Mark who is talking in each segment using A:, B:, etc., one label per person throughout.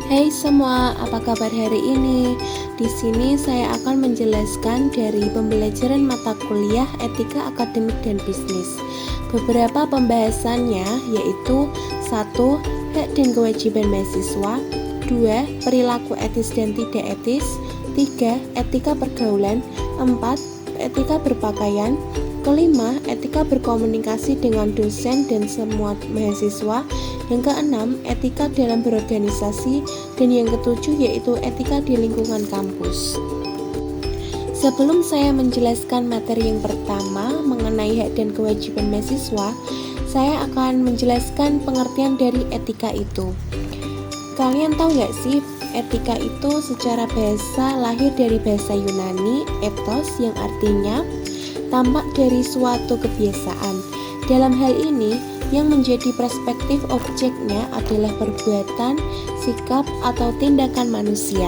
A: Hai semua, apa kabar hari ini? Di sini saya akan menjelaskan dari pembelajaran mata kuliah Etika Akademik dan Bisnis. Beberapa pembahasannya yaitu 1. Hak dan kewajiban mahasiswa, 2. Perilaku etis dan tidak etis, 3. Etika pergaulan, 4. Etika berpakaian, kelima, etika berkomunikasi dengan dosen dan semua mahasiswa. Yang keenam, etika dalam berorganisasi. Dan yang ketujuh yaitu etika di lingkungan kampus. Sebelum saya menjelaskan materi yang pertama mengenai hak dan kewajiban mahasiswa, saya akan menjelaskan pengertian dari etika itu. Kalian tahu gak sih, etika itu secara bahasa lahir dari bahasa Yunani, ethos, yang artinya tampak dari suatu kebiasaan. Dalam hal ini, yang menjadi perspektif objeknya adalah perbuatan, sikap, atau tindakan manusia.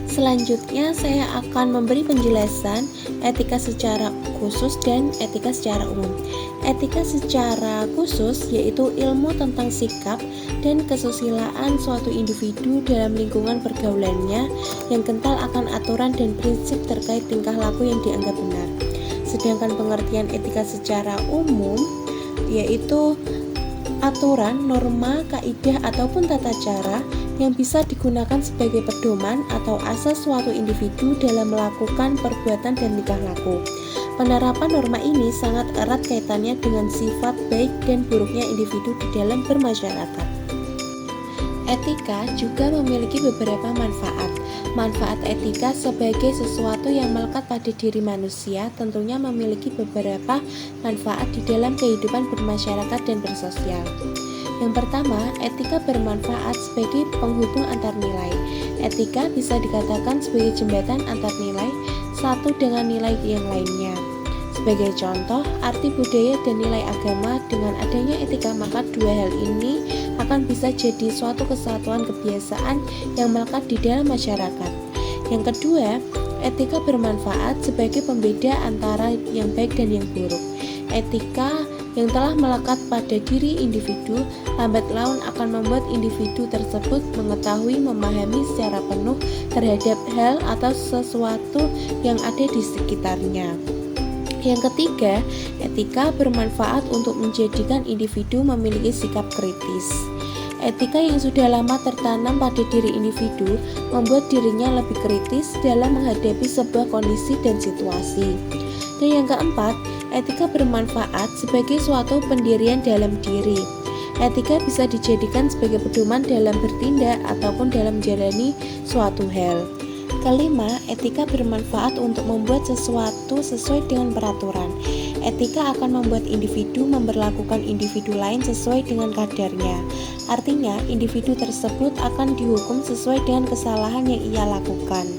A: Selanjutnya, saya akan memberi penjelasan etika secara khusus dan etika secara umum. Etika secara khusus yaitu ilmu tentang sikap dan kesusilaan suatu individu dalam lingkungan pergaulannya yang kental akan aturan dan prinsip terkait tingkah laku yang dianggap benar. Sedangkan pengertian etika secara umum yaitu aturan, norma, kaidah, ataupun tata cara yang bisa digunakan sebagai pedoman atau asas suatu individu dalam melakukan perbuatan dan tingkah laku. Penerapan norma ini sangat erat kaitannya dengan sifat baik dan buruknya individu di dalam bermasyarakat. Etika juga memiliki beberapa manfaat. Manfaat etika sebagai sesuatu yang melekat pada diri manusia tentunya memiliki beberapa manfaat di dalam kehidupan bermasyarakat dan bersosial. Yang pertama, etika bermanfaat sebagai penghubung antar nilai. Etika bisa dikatakan sebagai jembatan antar nilai satu dengan nilai yang lainnya. Sebagai contoh, arti budaya dan nilai agama dengan adanya etika, maka dua hal ini akan bisa jadi suatu kesatuan kebiasaan yang melekat di dalam masyarakat. Yang kedua, etika bermanfaat sebagai pembeda antara yang baik dan yang buruk. Etika yang telah melekat pada diri individu, lambat laun akan membuat individu tersebut mengetahui, memahami secara penuh terhadap hal atau sesuatu yang ada di sekitarnya. Yang ketiga, etika bermanfaat untuk menjadikan individu memiliki sikap kritis. Etika yang sudah lama tertanam pada diri individu membuat dirinya lebih kritis dalam menghadapi sebuah kondisi dan situasi. Dan yang keempat, etika bermanfaat sebagai suatu pendirian dalam diri. Etika bisa dijadikan sebagai pedoman dalam bertindak ataupun dalam menjalani suatu hal. Kelima, etika bermanfaat untuk membuat sesuatu sesuai dengan peraturan. Etika akan membuat individu memperlakukan individu lain sesuai dengan kadarnya. Artinya, individu tersebut akan dihukum sesuai dengan kesalahan yang ia lakukan.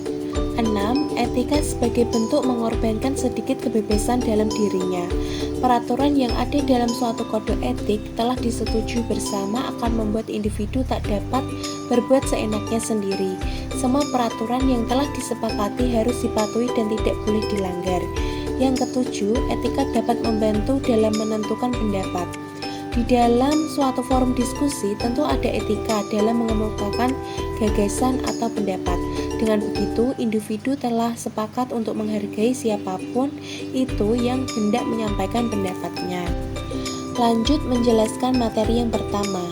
A: 6. Etika sebagai bentuk mengorbankan sedikit kebebasan dalam dirinya. Peraturan yang ada dalam suatu kode etik telah disetujui bersama akan membuat individu tak dapat berbuat seenaknya sendiri. Semua peraturan yang telah disepakati harus dipatuhi dan tidak boleh dilanggar. Yang ketujuh, etika dapat membantu dalam menentukan pendapat. Di dalam suatu forum diskusi, tentu ada etika dalam mengemukakan gagasan atau pendapat. Dengan begitu, individu telah sepakat untuk menghargai siapapun itu yang hendak menyampaikan pendapatnya. Lanjut menjelaskan materi yang pertama,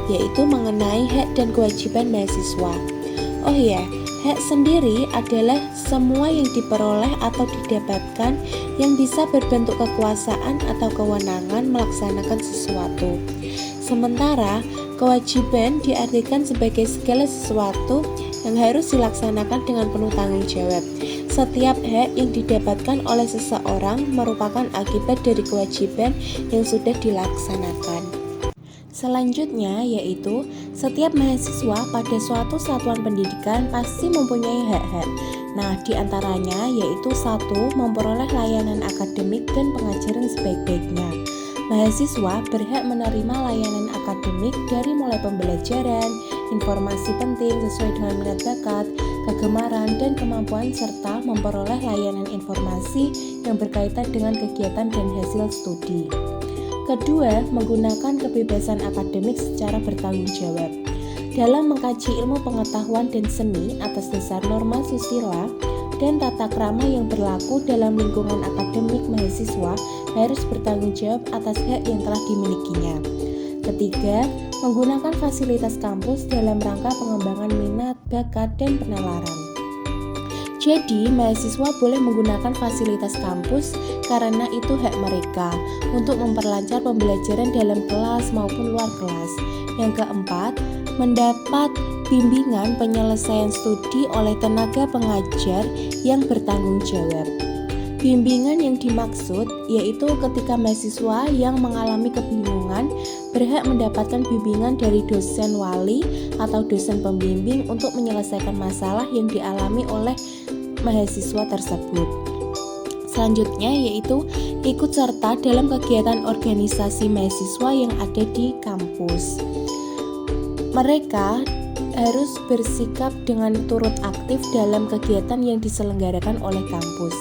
A: yaitu mengenai hak dan kewajiban mahasiswa. Oh ya, hak sendiri adalah semua yang diperoleh atau didapatkan yang bisa berbentuk kekuasaan atau kewenangan melaksanakan sesuatu. Sementara, kewajiban diartikan sebagai segala sesuatu yang harus dilaksanakan dengan penuh tanggung jawab. Setiap hak yang didapatkan oleh seseorang merupakan akibat dari kewajiban yang sudah dilaksanakan. Selanjutnya yaitu setiap mahasiswa pada suatu satuan pendidikan pasti mempunyai hak-hak. Nah, diantaranya yaitu 1. Memperoleh layanan akademik dan pengajaran sebaik-baiknya. Mahasiswa berhak menerima layanan akademik dari mulai pembelajaran, informasi penting sesuai dengan minat bakat, kegemaran, dan kemampuan, serta memperoleh layanan informasi yang berkaitan dengan kegiatan dan hasil studi. Kedua, menggunakan kebebasan akademik secara bertanggung jawab. dalam mengkaji ilmu pengetahuan dan seni atas dasar norma susila dan tata krama yang berlaku dalam lingkungan akademik. Mahasiswa harus bertanggung jawab atas hak yang telah dimilikinya. Ketiga, menggunakan fasilitas kampus dalam rangka pengembangan minat, bakat, dan penalaran. Jadi, mahasiswa boleh menggunakan fasilitas kampus karena itu hak mereka untuk memperlancar pembelajaran dalam kelas maupun luar kelas. Yang keempat, mendapat bimbingan penyelesaian studi oleh tenaga pengajar yang bertanggung jawab. Bimbingan yang dimaksud yaitu ketika mahasiswa yang mengalami kebingungan berhak mendapatkan bimbingan dari dosen wali atau dosen pembimbing untuk menyelesaikan masalah yang dialami oleh mahasiswa tersebut. Selanjutnya yaitu ikut serta dalam kegiatan organisasi mahasiswa yang ada di kampus. Mereka harus bersikap dengan turut aktif dalam kegiatan yang diselenggarakan oleh kampus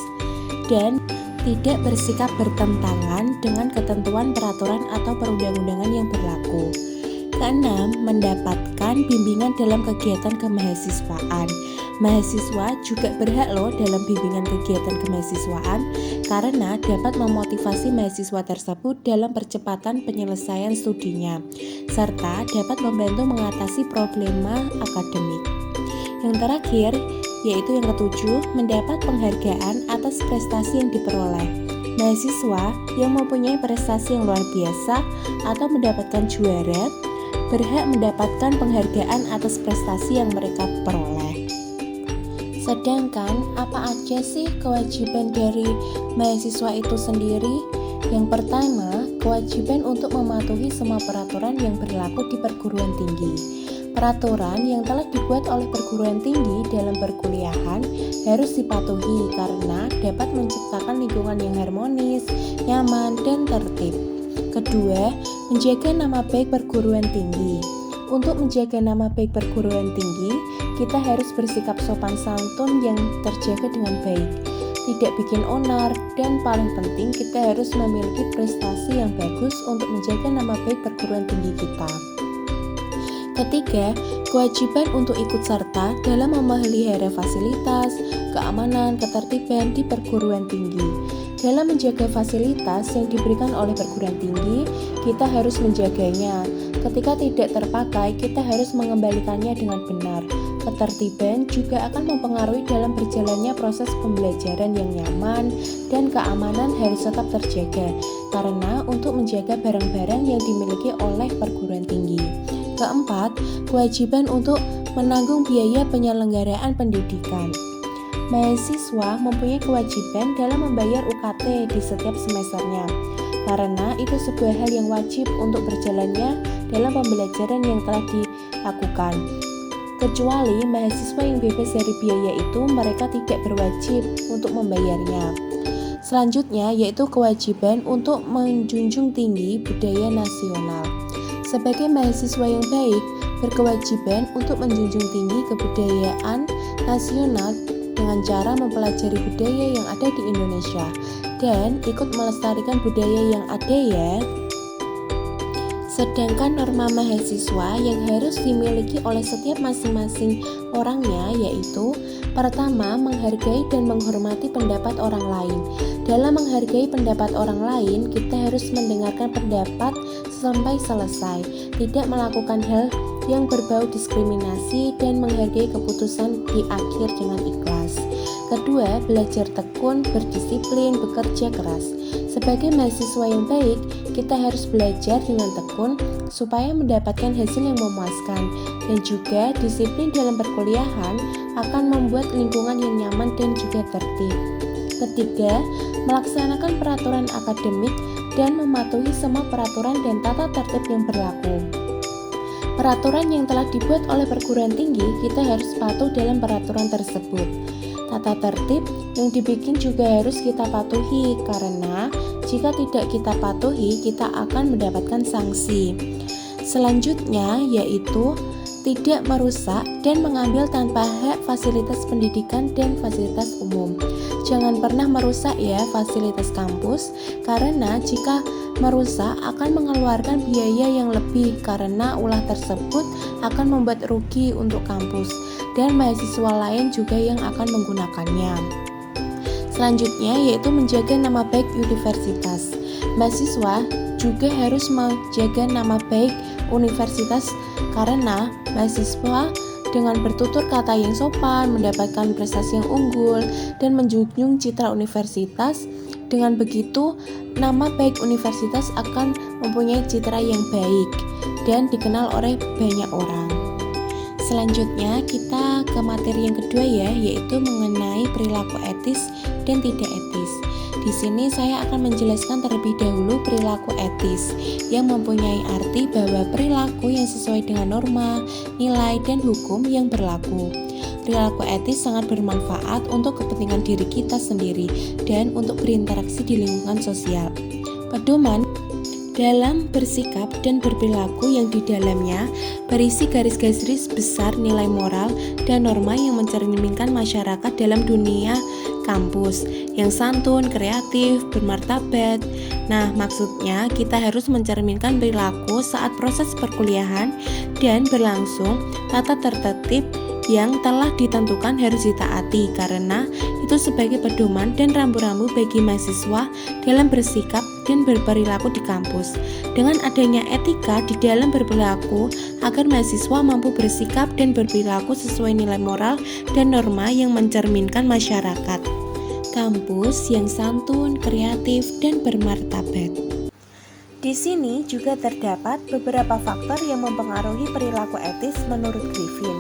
A: dan tidak bersikap bertentangan dengan ketentuan peraturan atau perundang-undangan yang berlaku. Keenam, mendapatkan bimbingan dalam kegiatan kemahasiswaan. Mahasiswa juga berhak dalam bimbingan kegiatan kemahasiswaan karena dapat memotivasi mahasiswa tersebut dalam percepatan penyelesaian studinya serta dapat membantu mengatasi problema akademik. Yang terakhir yaitu yang ketujuh, mendapat penghargaan atas prestasi yang diperoleh. Mahasiswa yang mempunyai prestasi yang luar biasa atau mendapatkan juara berhak mendapatkan penghargaan atas prestasi yang mereka peroleh. Sedangkan apa aja sih kewajiban dari mahasiswa itu sendiri? Yang pertama, kewajiban untuk mematuhi semua peraturan yang berlaku di perguruan tinggi. Peraturan yang telah dibuat oleh perguruan tinggi dalam perkuliahan harus dipatuhi karena dapat menciptakan lingkungan yang harmonis, nyaman, dan tertib. Kedua, menjaga nama baik perguruan tinggi. Untuk menjaga nama baik perguruan tinggi, kita harus bersikap sopan santun yang terjaga dengan baik, tidak bikin onar, dan paling penting kita harus memiliki prestasi yang bagus untuk menjaga nama baik perguruan tinggi kita. Ketiga, kewajiban untuk ikut serta dalam memelihara fasilitas, keamanan, ketertiban di perguruan tinggi. Dalam menjaga fasilitas yang diberikan oleh perguruan tinggi, kita harus menjaganya. Ketika tidak terpakai, kita harus mengembalikannya dengan benar. Ketertiban juga akan mempengaruhi dalam berjalannya proses pembelajaran yang nyaman dan keamanan harus tetap terjaga karena untuk menjaga barang-barang yang dimiliki oleh perguruan tinggi. Keempat, kewajiban untuk menanggung biaya penyelenggaraan pendidikan. Mahasiswa mempunyai kewajiban dalam membayar UKT di setiap semesternya, karena itu sebuah hal yang wajib untuk berjalannya dalam pembelajaran yang telah dilakukan. Kecuali mahasiswa yang bebas dari biaya itu, mereka tidak berwajib untuk membayarnya. Selanjutnya yaitu kewajiban untuk menjunjung tinggi budaya nasional. Sebagai mahasiswa yang baik, berkewajiban untuk menjunjung tinggi kebudayaan nasional dengan cara mempelajari budaya yang ada di Indonesia dan ikut melestarikan budaya yang ada ya. Sedangkan norma mahasiswa yang harus dimiliki oleh setiap masing-masing orangnya yaitu pertama, menghargai dan menghormati pendapat orang lain. Dalam menghargai pendapat orang lain, kita harus mendengarkan pendapat sampai selesai, tidak melakukan hal yang berbau diskriminasi dan menghargai keputusan di akhir dengan ikhlas. Kedua, belajar tekun, berdisiplin, bekerja keras. Sebagai mahasiswa yang baik, kita harus belajar dengan tekun supaya mendapatkan hasil yang memuaskan dan juga disiplin dalam perkuliahan akan membuat lingkungan yang nyaman dan juga tertib. Ketiga, melaksanakan peraturan akademik dan mematuhi semua peraturan dan tata tertib yang berlaku. Peraturan yang telah dibuat oleh perguruan tinggi, kita harus patuh dalam peraturan tersebut. Tata tertib yang dibikin juga harus kita patuhi karena jika tidak kita patuhi, kita akan mendapatkan sanksi. Selanjutnya yaitu tidak merusak dan mengambil tanpa hak fasilitas pendidikan dan fasilitas umum. Jangan pernah merusak ya fasilitas kampus karena jika merusak akan mengeluarkan biaya yang lebih karena ulah tersebut akan membuat rugi untuk kampus dan mahasiswa lain juga yang akan menggunakannya. Selanjutnya yaitu menjaga nama baik universitas. Mahasiswa juga harus menjaga nama baik universitas karena mahasiswa dengan bertutur kata yang sopan, mendapatkan prestasi yang unggul, dan menjunjung citra universitas. Dengan begitu, nama baik universitas akan mempunyai citra yang baik dan dikenal oleh banyak orang. Selanjutnya kita ke materi yang kedua ya, yaitu mengenai perilaku etis dan tidak etis. Di sini saya akan menjelaskan terlebih dahulu perilaku etis yang mempunyai arti bahwa perilaku yang sesuai dengan norma, nilai, dan hukum yang berlaku. Perilaku etis sangat bermanfaat untuk kepentingan diri kita sendiri dan untuk berinteraksi di lingkungan sosial. Pedoman dalam bersikap dan berperilaku yang di dalamnya berisi garis-garis besar nilai moral dan norma yang mencerminkan masyarakat dalam dunia kampus yang santun, kreatif, bermartabat. Nah, maksudnya kita harus mencerminkan perilaku saat proses perkuliahan dan berlangsung tata tertib yang telah ditentukan harus ditaati karena itu sebagai pedoman dan rambu-rambu bagi mahasiswa dalam bersikap dan berperilaku di kampus. Dengan adanya etika di dalam berperilaku agar mahasiswa mampu bersikap dan berperilaku sesuai nilai moral dan norma yang mencerminkan masyarakat kampus yang santun, kreatif, dan bermartabat. Di sini juga terdapat beberapa faktor yang mempengaruhi perilaku etis menurut Griffin.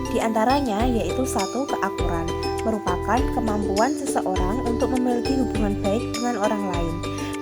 A: Di antaranya yaitu 1. Keakuran, merupakan kemampuan seseorang untuk memiliki hubungan baik dengan orang lain.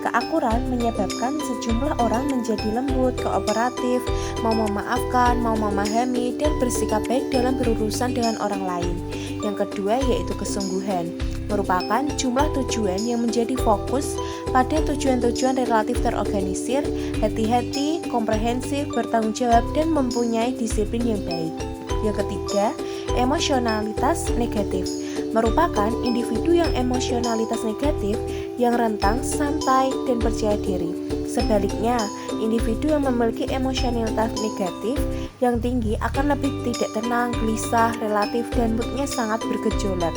A: Keakuran menyebabkan sejumlah orang menjadi lembut, kooperatif, mau memaafkan, mau memahami, dan bersikap baik dalam berurusan dengan orang lain. Yang kedua yaitu kesungguhan, merupakan jumlah tujuan yang menjadi fokus pada tujuan-tujuan relatif terorganisir, hati-hati, komprehensif, bertanggung jawab, dan mempunyai disiplin yang baik. Yang ketiga, emosionalitas negatif, merupakan individu yang emosionalitas negatif yang rentang, santai, dan percaya diri. Sebaliknya, individu yang memiliki emosionalitas negatif yang tinggi akan lebih tidak tenang, gelisah, relatif, dan moodnya sangat bergejolak.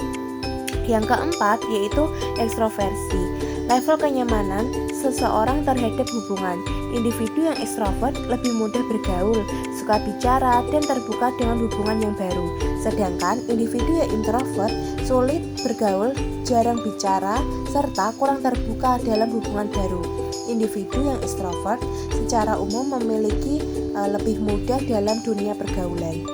A: Yang keempat yaitu ekstroversi, level kenyamanan seseorang terhadap hubungan. Individu yang ekstrovert lebih mudah bergaul, suka bicara, dan terbuka dengan hubungan yang baru. Sedangkan individu yang introvert sulit bergaul, jarang bicara, serta kurang terbuka dalam hubungan baru. Individu yang ekstrovert secara umum memiliki lebih mudah dalam dunia pergaulan.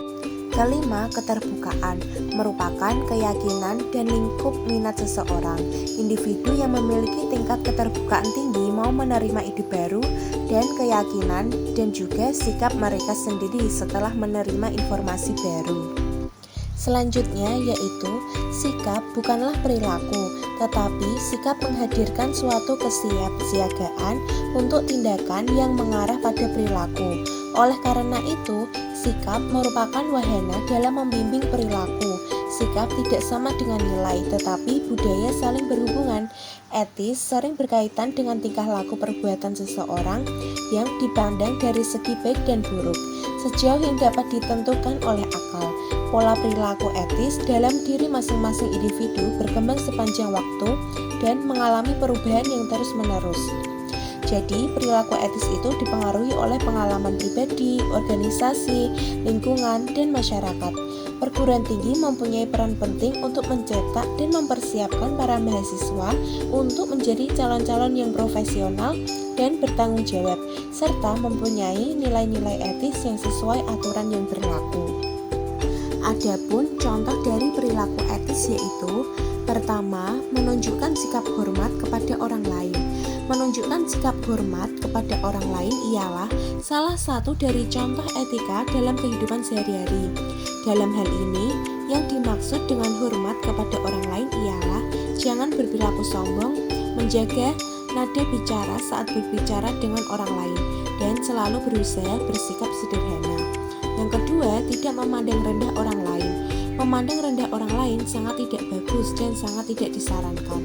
A: Kelima, keterbukaan, merupakan keyakinan dan lingkup minat seseorang. Individu yang memiliki tingkat keterbukaan tinggi mau menerima ide baru dan keyakinan dan juga sikap mereka sendiri setelah menerima informasi baru. Selanjutnya yaitu sikap bukanlah perilaku, tetapi sikap menghadirkan suatu kesiapsiagaan untuk tindakan yang mengarah pada perilaku. Oleh karena itu, sikap merupakan wahana dalam membimbing perilaku. Sikap tidak sama dengan nilai, tetapi budaya saling berhubungan. Etis sering berkaitan dengan tingkah laku perbuatan seseorang yang dipandang dari segi baik dan buruk, sejauh yang dapat ditentukan oleh akal. Pola perilaku etis dalam diri masing-masing individu berkembang sepanjang waktu dan mengalami perubahan yang terus-menerus. Jadi, perilaku etis itu dipengaruhi oleh pengalaman pribadi, organisasi, lingkungan, dan masyarakat. Perguruan tinggi mempunyai peran penting untuk mencetak dan mempersiapkan para mahasiswa untuk menjadi calon-calon yang profesional dan bertanggung jawab, serta mempunyai nilai-nilai etis yang sesuai aturan yang berlaku. Adapun contoh dari perilaku etis yaitu: pertama, menunjukkan sikap hormat kepada orang lain. Menunjukkan sikap hormat kepada orang lain ialah salah satu dari contoh etika dalam kehidupan sehari-hari. Dalam hal ini, yang dimaksud dengan hormat kepada orang lain ialah jangan berperilaku sombong, menjaga nada bicara saat berbicara dengan orang lain, dan selalu berusaha bersikap sederhana. Yang kedua, tidak memandang rendah orang lain. Memandang rendah orang lain sangat tidak bagus dan sangat tidak disarankan.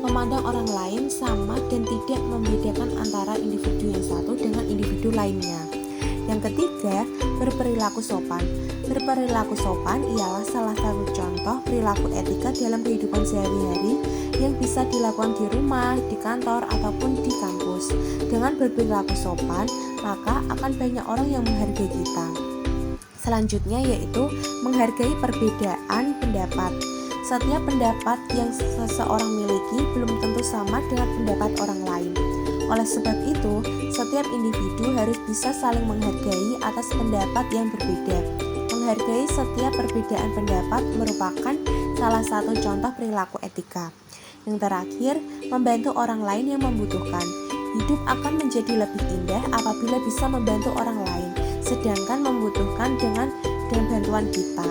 A: memandang orang lain sama dan tidak membedakan antara individu yang satu dengan individu lainnya. Yang ketiga, berperilaku sopan. Berperilaku sopan ialah salah satu contoh perilaku etika dalam kehidupan sehari-hari yang bisa dilakukan di rumah, di kantor, ataupun di kampus. Dengan berperilaku sopan, maka akan banyak orang yang menghargai kita. Selanjutnya yaitu menghargai perbedaan pendapat. Setiap pendapat yang seseorang miliki belum tentu sama dengan pendapat orang lain. Oleh sebab itu, setiap individu harus bisa saling menghargai atas pendapat yang berbeda. Menghargai setiap perbedaan pendapat merupakan salah satu contoh perilaku etika. Yang terakhir, membantu orang lain yang membutuhkan. Hidup akan menjadi lebih indah apabila bisa membantu orang lain, sedangkan membutuhkan dengan bantuan kita.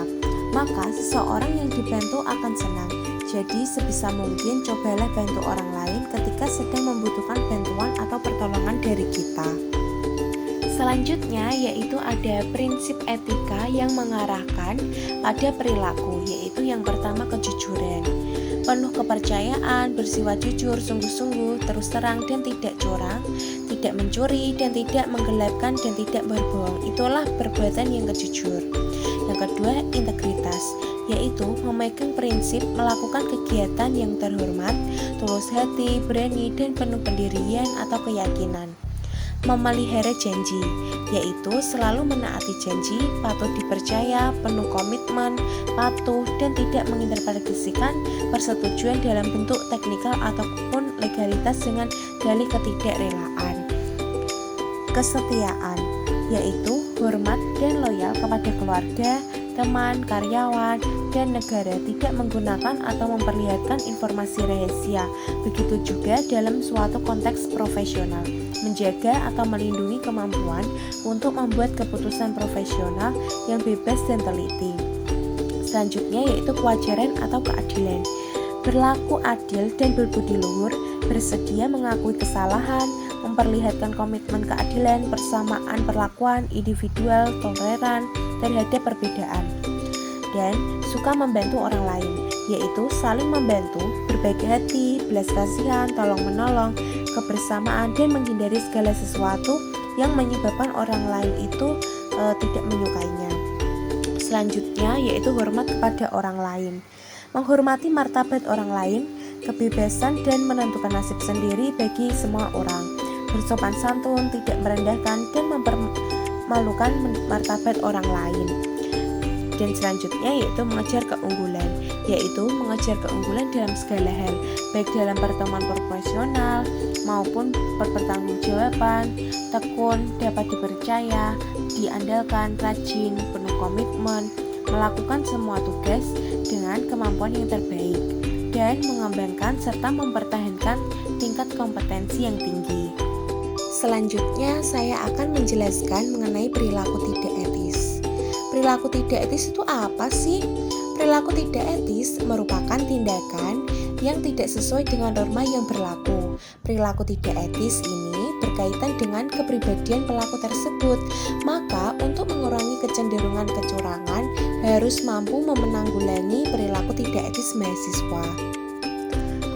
A: Maka seseorang yang dibantu akan senang. Jadi sebisa mungkin cobalah bantu orang lain ketika sedang membutuhkan bantuan atau pertolongan dari kita. Selanjutnya yaitu ada prinsip etika yang mengarahkan pada perilaku, yaitu yang pertama kejujuran. Penuh kepercayaan, bersifat jujur, sungguh-sungguh, terus terang dan tidak curang, tidak mencuri dan tidak menggelapkan dan tidak berbohong. Itulah perbuatan yang kejujur. Yang kedua, integritas, yaitu memegang prinsip melakukan kegiatan yang terhormat, tulus hati, berani, dan penuh pendirian atau keyakinan. Memelihara janji, yaitu selalu menaati janji, patut dipercaya, penuh komitmen, patuh, dan tidak menginterpretasikan persetujuan dalam bentuk teknikal ataupun legalitas dengan dalih ketidakrelaan. Kesetiaan, yaitu hormat dan loyal kepada keluarga, teman, karyawan, dan negara, tidak menggunakan atau memperlihatkan informasi rahasia. Begitu juga dalam suatu konteks profesional, menjaga atau melindungi kemampuan untuk membuat keputusan profesional yang bebas dan teliti. Selanjutnya yaitu kewajaran atau keadilan. Berlaku adil dan berbudi luhur, bersedia mengakui kesalahan, memperlihatkan komitmen keadilan, persamaan perlakuan individual, toleran terhadap perbedaan, dan suka membantu orang lain, yaitu saling membantu, berbagi hati, belas kasihan, tolong menolong, kebersamaan, dan menghindari segala sesuatu yang menyebabkan orang lain itu tidak menyukainya. Selanjutnya yaitu hormat kepada orang lain. Menghormati martabat orang lain, kebebasan dan menentukan nasib sendiri bagi semua orang. Bersopan santun, tidak merendahkan dan mempermalukan martabat orang lain. Dan selanjutnya yaitu mengejar keunggulan, yaitu mengejar keunggulan dalam segala hal, baik dalam pertemuan profesional maupun pertanggungjawaban, tekun, dapat dipercaya, diandalkan, rajin, penuh komitmen, melakukan semua tugas dengan kemampuan yang terbaik, dan mengembangkan serta mempertahankan tingkat kompetensi yang tinggi. Selanjutnya saya akan menjelaskan mengenai perilaku tidak etis. Perilaku tidak etis itu apa sih? Perilaku tidak etis merupakan tindakan yang tidak sesuai dengan norma yang berlaku. Perilaku tidak etis ini berkaitan dengan kepribadian pelaku tersebut. Maka untuk mengurangi kecenderungan kecurangan harus mampu menanggulangi perilaku tidak etis mahasiswa.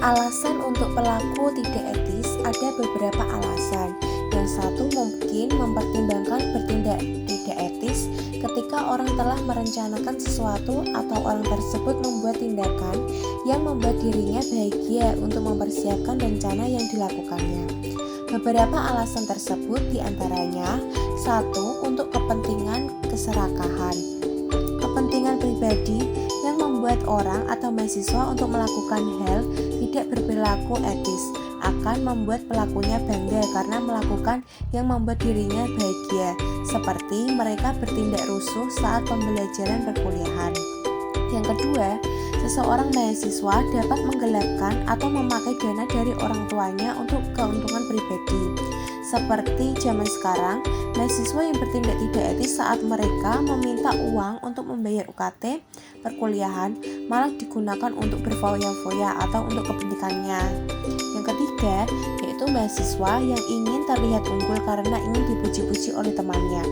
A: Alasan untuk pelaku tidak etis ada beberapa alasan. Yang satu, mungkin mempertimbangkan bertindak tidak etis ketika orang telah merencanakan sesuatu atau orang tersebut membuat tindakan yang membuat dirinya bahagia untuk mempersiapkan rencana yang dilakukannya. Beberapa alasan tersebut diantaranya: satu, untuk kepentingan keserakahan. Kepentingan pribadi yang membuat orang atau mahasiswa untuk melakukan hal tidak berperilaku etis akan membuat pelakunya bangga karena melakukan yang membuat dirinya bahagia, seperti mereka bertindak rusuh saat pembelajaran perkuliahan. Yang kedua, seseorang mahasiswa dapat menggelapkan atau memakai dana dari orang tuanya untuk keuntungan pribadi. Seperti zaman sekarang, mahasiswa yang bertindak tidak etis saat mereka meminta uang untuk membayar UKT perkuliahan malah digunakan untuk berfoya-foya atau untuk kepentingannya. Yang ketiga, yaitu mahasiswa yang ingin terlihat unggul karena ingin dipuji-puji oleh temannya.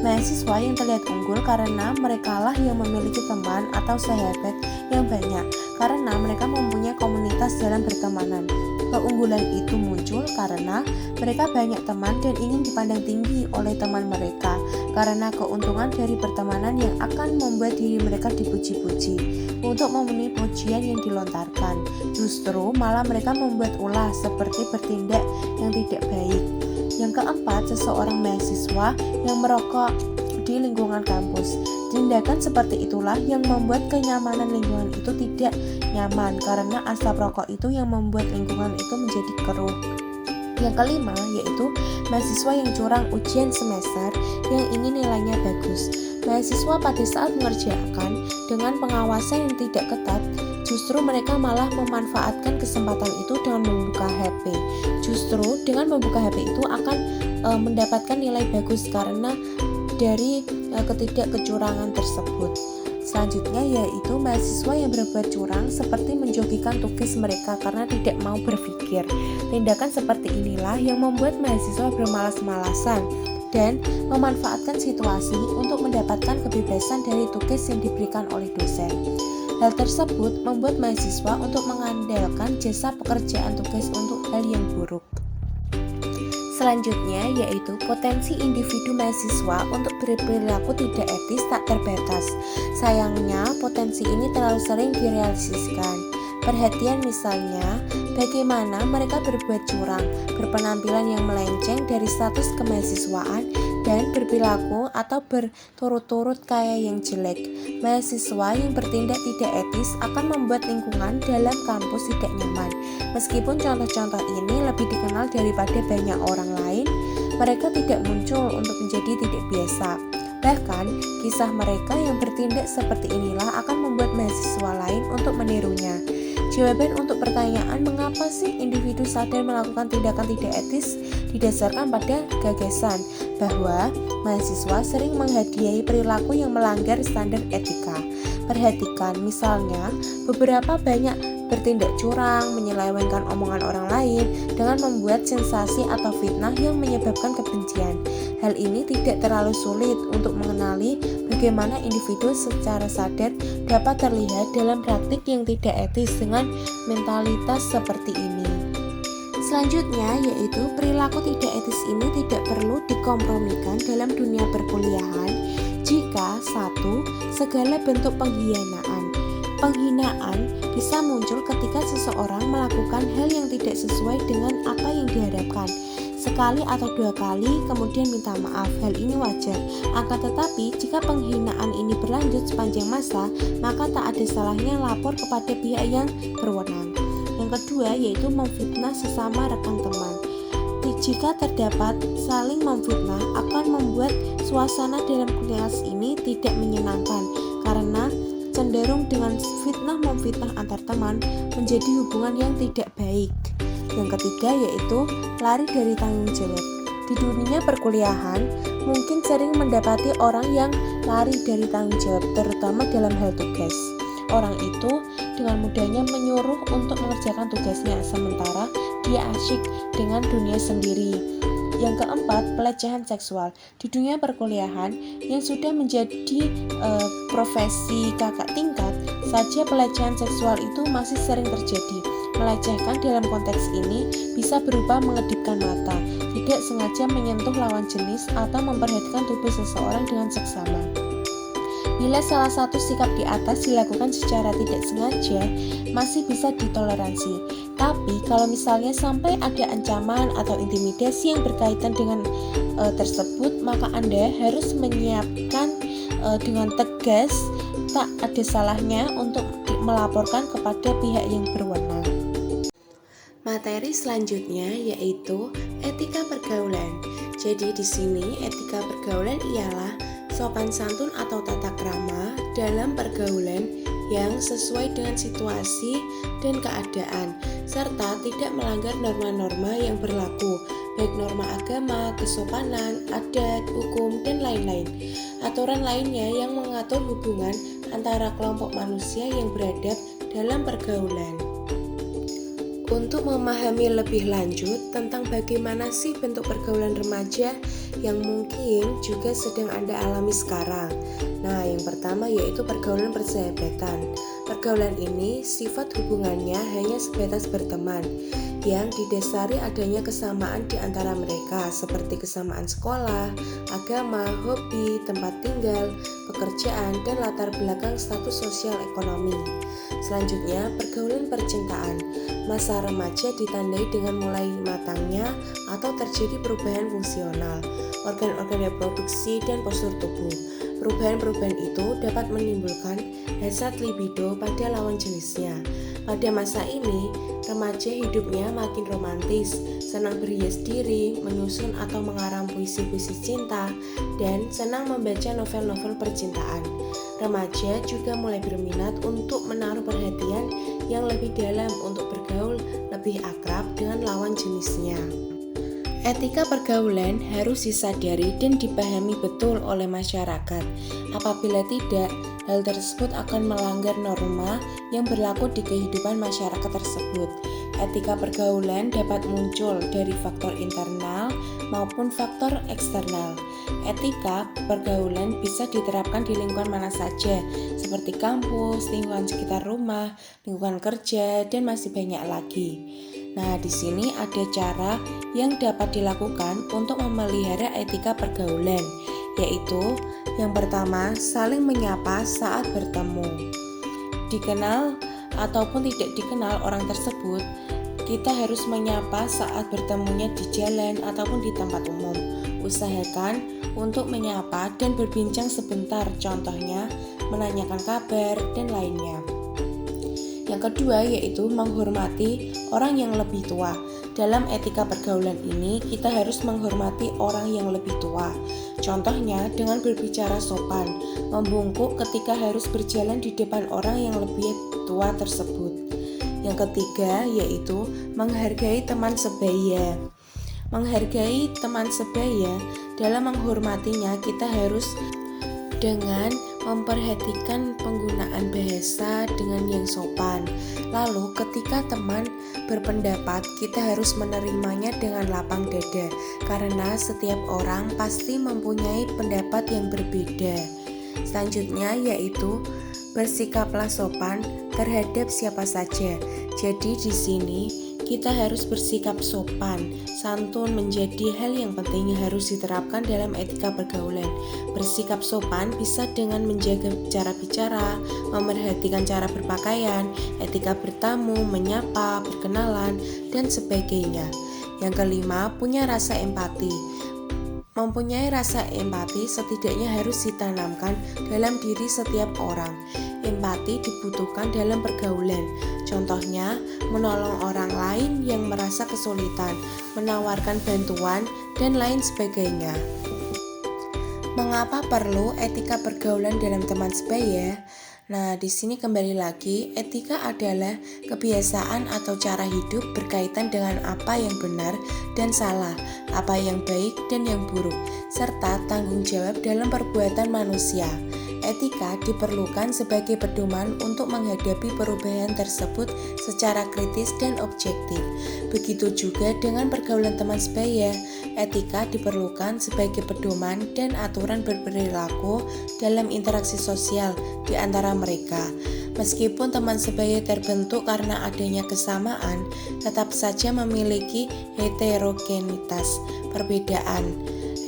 A: Mahasiswa yang terlihat unggul karena merekalah yang memiliki teman atau sahabat yang banyak, karena mereka mempunyai komunitas dalam pertemanan. Keunggulan itu muncul karena mereka banyak teman dan ingin dipandang tinggi oleh teman mereka, karena keuntungan dari pertemanan yang akan membuat diri mereka dipuji-puji untuk memenuhi pujian yang dilontarkan. Justru malah mereka membuat ulah seperti bertindak yang tidak baik. Yang keempat, seseorang mahasiswa yang merokok di lingkungan kampus. Tindakan seperti itulah yang membuat kenyamanan lingkungan itu tidak nyaman, karena asap rokok itu yang membuat lingkungan itu menjadi keruh. Yang kelima, yaitu mahasiswa yang curang ujian semester yang ingin nilainya bagus. Mahasiswa pada saat mengerjakan dengan pengawasan yang tidak ketat, justru mereka malah memanfaatkan kesempatan itu dengan membuka HP. Justru dengan membuka HP itu akan mendapatkan nilai bagus karena dari ketidakkecurangan tersebut. Selanjutnya yaitu mahasiswa yang berbuat curang seperti menjogikan tugas mereka karena tidak mau berpikir. Tindakan seperti inilah yang membuat mahasiswa bermalas-malasan dan memanfaatkan situasi untuk mendapatkan kebebasan dari tugas yang diberikan oleh dosen. Hal tersebut membuat mahasiswa untuk mengandalkan jasa pekerjaan tugas untuk hal yang buruk. Selanjutnya yaitu potensi individu mahasiswa untuk berperilaku tidak etis tak terbatas. Sayangnya potensi ini terlalu sering direalisasikan. Perhatian misalnya, bagaimana mereka berbuat curang, berpenampilan yang melenceng dari status kemahasiswaan, dan berperilaku atau berturut-turut kayak yang jelek. Mahasiswa yang bertindak tidak etis akan membuat lingkungan dalam kampus tidak nyaman. Meskipun contoh-contoh ini lebih dikenal daripada banyak orang lain, mereka tidak muncul untuk menjadi tidak biasa. Bahkan, kisah mereka yang bertindak seperti inilah akan membuat mahasiswa lain untuk menirunya. Jawaban untuk pertanyaan mengapa sih individu sadar melakukan tindakan tidak etis didasarkan pada gagasan bahwa mahasiswa sering menghadiahi perilaku yang melanggar standar etika. Perhatikan misalnya beberapa banyak bertindak curang, menyelewengkan omongan orang lain dengan membuat sensasi atau fitnah yang menyebabkan kebencian. Hal ini tidak terlalu sulit untuk mengenali bagaimana individu secara sadar dapat terlihat dalam praktik yang tidak etis dengan mentalitas seperti ini. Selanjutnya yaitu perilaku tidak etis ini tidak perlu dikompromikan dalam dunia perkuliahan jika satu, segala bentuk penghinaan. Penghinaan bisa muncul ketika seseorang melakukan hal yang tidak sesuai dengan apa yang diharapkan. Sekali atau dua kali kemudian minta maaf, hal ini wajar. Akan tetapi jika penghinaan ini berlanjut sepanjang masa, maka tak ada salahnya lapor kepada pihak yang berwenang. Yang kedua yaitu memfitnah sesama rekan teman. Jika terdapat saling memfitnah akan membuat suasana dalam kelas ini tidak menyenangkan, karena cenderung dengan fitnah memfitnah antar teman menjadi hubungan yang tidak baik. Yang ketiga yaitu lari dari tanggung jawab. Di dunia perkuliahan mungkin sering mendapati orang yang lari dari tanggung jawab, terutama dalam hal tugas. Orang itu dengan mudahnya menyuruh untuk mengerjakan tugasnya, sementara dia asyik dengan dunia sendiri. Yang keempat, pelecehan seksual. Di dunia perkuliahan yang sudah menjadi profesi kakak tingkat saja, pelecehan seksual itu masih sering terjadi. Melecehkan dalam konteks ini bisa berupa mengedipkan mata, tidak sengaja menyentuh lawan jenis, atau memperhatikan tubuh seseorang dengan seksama. Bila salah satu sikap di atas dilakukan secara tidak sengaja, masih bisa ditoleransi. Tapi kalau misalnya sampai ada ancaman atau intimidasi yang berkaitan dengan tersebut, maka Anda harus menyiapkan dengan tegas, tak ada salahnya untuk melaporkan kepada pihak yang berwenang. Materi selanjutnya yaitu etika pergaulan. Jadi di sini etika pergaulan ialah sopan santun atau tata krama dalam pergaulan yang sesuai dengan situasi dan keadaan, serta tidak melanggar norma-norma yang berlaku, baik norma agama, kesopanan, adat, hukum, dan lain-lain. Aturan lainnya yang mengatur hubungan antara kelompok manusia yang beradab dalam pergaulan. Untuk memahami lebih lanjut tentang bagaimana sih bentuk pergaulan remaja yang mungkin juga sedang Anda alami sekarang. Nah, yang pertama yaitu pergaulan persahabatan. Pergaulan ini sifat hubungannya hanya sebatas berteman, yang didasari adanya kesamaan di antara mereka seperti kesamaan sekolah, agama, hobi, tempat tinggal, pekerjaan, dan latar belakang status sosial ekonomi. Selanjutnya, pergaulan percintaan. Masa remaja ditandai dengan mulai matangnya atau terjadi perubahan fungsional, organ-organ reproduksi, dan postur tubuh. Perubahan-perubahan itu dapat menimbulkan hasrat libido pada lawan jenisnya. Pada masa ini, remaja hidupnya makin romantis, senang berhias diri, menyusun atau mengarang puisi-puisi cinta, dan senang membaca novel-novel percintaan. Remaja juga mulai berminat untuk menaruh perhatian yang lebih dalam untuk bergaul lebih akrab dengan lawan jenisnya. Etika pergaulan harus disadari dan dipahami betul oleh masyarakat. Apabila tidak, hal tersebut akan melanggar norma yang berlaku di kehidupan masyarakat tersebut. Etika pergaulan dapat muncul dari faktor internal maupun faktor eksternal. Etika pergaulan bisa diterapkan di lingkungan mana saja, seperti kampus, lingkungan sekitar rumah, lingkungan kerja, dan masih banyak lagi. Nah, di sini ada cara yang dapat dilakukan untuk memelihara etika pergaulan, yaitu yang pertama, saling menyapa saat bertemu. Dikenal ataupun tidak dikenal orang tersebut, kita harus menyapa saat bertemunya di jalan ataupun di tempat umum. Usahakan untuk menyapa dan berbincang sebentar, contohnya menanyakan kabar dan lainnya. Yang kedua yaitu menghormati orang yang lebih tua. Dalam etika pergaulan ini kita harus menghormati orang yang lebih tua. Contohnya dengan berbicara sopan, membungkuk ketika harus berjalan di depan orang yang lebih tua tersebut. Yang ketiga yaitu menghargai teman sebaya. Menghargai teman sebaya, dalam menghormatinya kita harus dengan memperhatikan penggunaan bahasa dengan yang sopan. Lalu ketika teman berpendapat, kita harus menerimanya dengan lapang dada, karena setiap orang pasti mempunyai pendapat yang berbeda. Selanjutnya yaitu bersikaplah sopan terhadap siapa saja. Jadi di sini kita harus bersikap sopan, santun menjadi hal yang penting yang harus diterapkan dalam etika pergaulan. Bersikap sopan bisa dengan menjaga cara bicara, memerhatikan cara berpakaian, etika bertamu, menyapa, berkenalan, dan sebagainya. Yang kelima, punya rasa empati. Mempunyai rasa empati setidaknya harus ditanamkan dalam diri setiap orang. Empati dibutuhkan dalam pergaulan. Contohnya, menolong orang lain yang merasa kesulitan, menawarkan bantuan, dan lain sebagainya. Mengapa perlu etika pergaulan dalam teman sebaya? Nah, di sini kembali lagi, etika adalah kebiasaan atau cara hidup berkaitan dengan apa yang benar dan salah, apa yang baik dan yang buruk, serta tanggung jawab dalam perbuatan manusia. Etika diperlukan sebagai pedoman untuk menghadapi perubahan tersebut secara kritis dan objektif. Begitu juga dengan pergaulan teman sebaya, etika diperlukan sebagai pedoman dan aturan berperilaku dalam interaksi sosial di antara mereka. Meskipun teman sebaya terbentuk karena adanya kesamaan, tetap saja memiliki heterogenitas, perbedaan.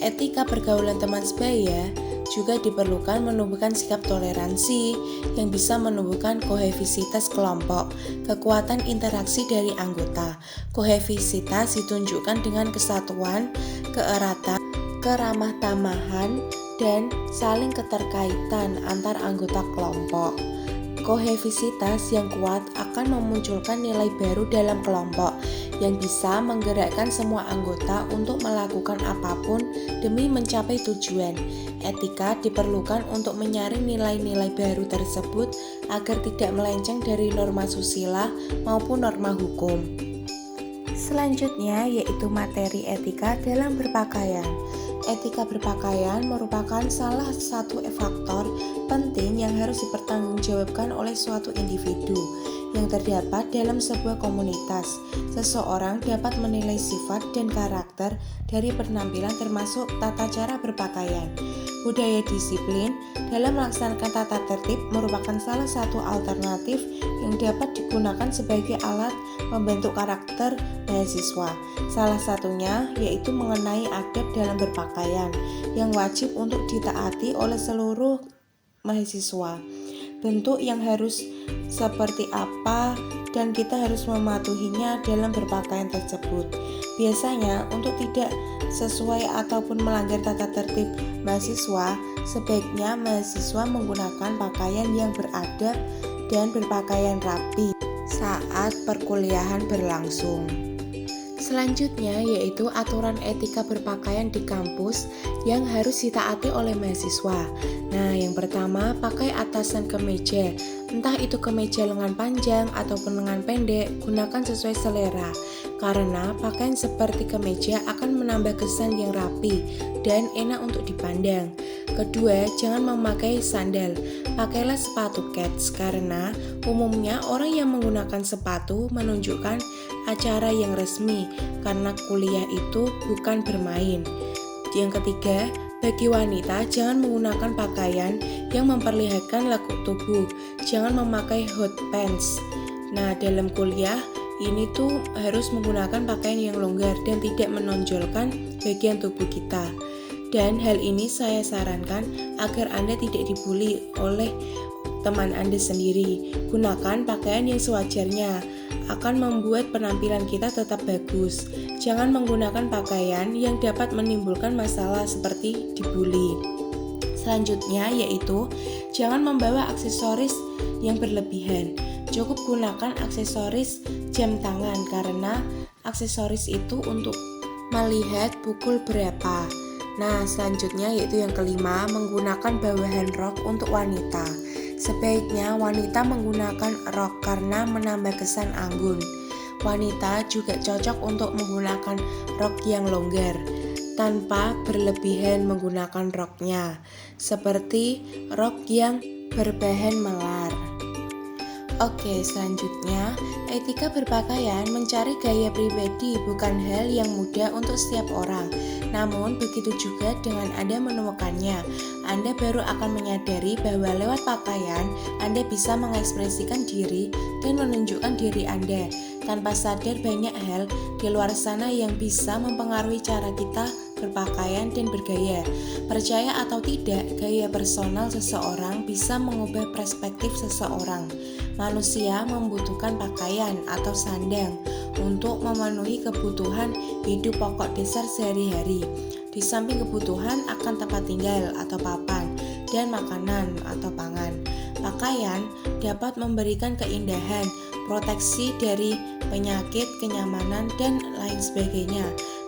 A: Etika pergaulan teman sebaya juga diperlukan menumbuhkan sikap toleransi yang bisa menumbuhkan kohesivitas kelompok, kekuatan interaksi dari anggota. Kohesivitas ditunjukkan dengan kesatuan, keeratan, keramah tamahan, dan saling keterkaitan antar anggota kelompok. Kohesivitas yang kuat akan memunculkan nilai baru dalam kelompok yang bisa menggerakkan semua anggota untuk melakukan apapun demi mencapai tujuan. Etika diperlukan untuk menyaring nilai-nilai baru tersebut agar tidak melenceng dari norma susila maupun norma hukum. Selanjutnya yaitu materi etika dalam berpakaian. Etika berpakaian merupakan salah satu faktor penting yang harus dipertanggungjawabkan oleh suatu individu yang terdapat dalam sebuah komunitas. Seseorang dapat menilai sifat dan karakter dari penampilan termasuk tata cara berpakaian. Budaya disiplin dalam melaksanakan tata tertib merupakan salah satu alternatif yang dapat digunakan sebagai alat membentuk karakter mahasiswa. Salah satunya yaitu mengenai adab dalam berpakaian yang wajib untuk ditaati oleh seluruh mahasiswa. Bentuk yang harus seperti apa dan kita harus mematuhinya dalam berpakaian tersebut. Biasanya untuk tidak sesuai ataupun melanggar tata tertib mahasiswa, sebaiknya mahasiswa menggunakan pakaian yang beradab dan berpakaian rapi saat perkuliahan berlangsung. Selanjutnya yaitu aturan etika berpakaian di kampus yang harus ditaati oleh mahasiswa. Nah, yang pertama, pakai atasan kemeja. Entah itu kemeja lengan panjang ataupun lengan pendek, gunakan sesuai selera. Karena pakaian seperti kemeja akan menambah kesan yang rapi dan enak untuk dipandang. Kedua, jangan memakai sandal. Pakailah sepatu kets karena umumnya orang yang menggunakan sepatu menunjukkan acara yang resmi karena kuliah itu bukan bermain. Yang ketiga, bagi wanita jangan menggunakan pakaian yang memperlihatkan lekuk tubuh. Jangan memakai hot pants. Nah, dalam kuliah ini tuh harus menggunakan pakaian yang longgar dan tidak menonjolkan bagian tubuh kita. Dan hal ini saya sarankan agar Anda tidak dibully oleh teman Anda sendiri. Gunakan pakaian yang sewajarnya, akan membuat penampilan kita tetap bagus. Jangan menggunakan pakaian yang dapat menimbulkan masalah seperti dibully. Selanjutnya yaitu jangan membawa aksesoris yang berlebihan. Cukup gunakan aksesoris jam tangan karena aksesoris itu untuk melihat pukul berapa. Nah, selanjutnya yaitu yang kelima, menggunakan bawahan rok untuk wanita. Sebaiknya wanita menggunakan rok karena menambah kesan anggun. Wanita juga cocok untuk menggunakan rok yang longgar tanpa berlebihan menggunakan roknya, seperti rok yang berbahan melar. Oke, selanjutnya, etika berpakaian mencari gaya pribadi bukan hal yang mudah untuk setiap orang. Namun, begitu juga dengan Anda menemukannya, Anda baru akan menyadari bahwa lewat pakaian, Anda bisa mengekspresikan diri dan menunjukkan diri Anda. Tanpa sadar banyak hal di luar sana yang bisa mempengaruhi cara kita berpakaian dan bergaya. Percaya atau tidak, gaya personal seseorang bisa mengubah perspektif seseorang. Manusia membutuhkan pakaian atau sandang untuk memenuhi kebutuhan hidup pokok dasar sehari-hari. Di samping kebutuhan akan tempat tinggal atau papan dan makanan atau pangan, pakaian dapat memberikan keindahan, proteksi dari penyakit, kenyamanan, dan lain sebagainya.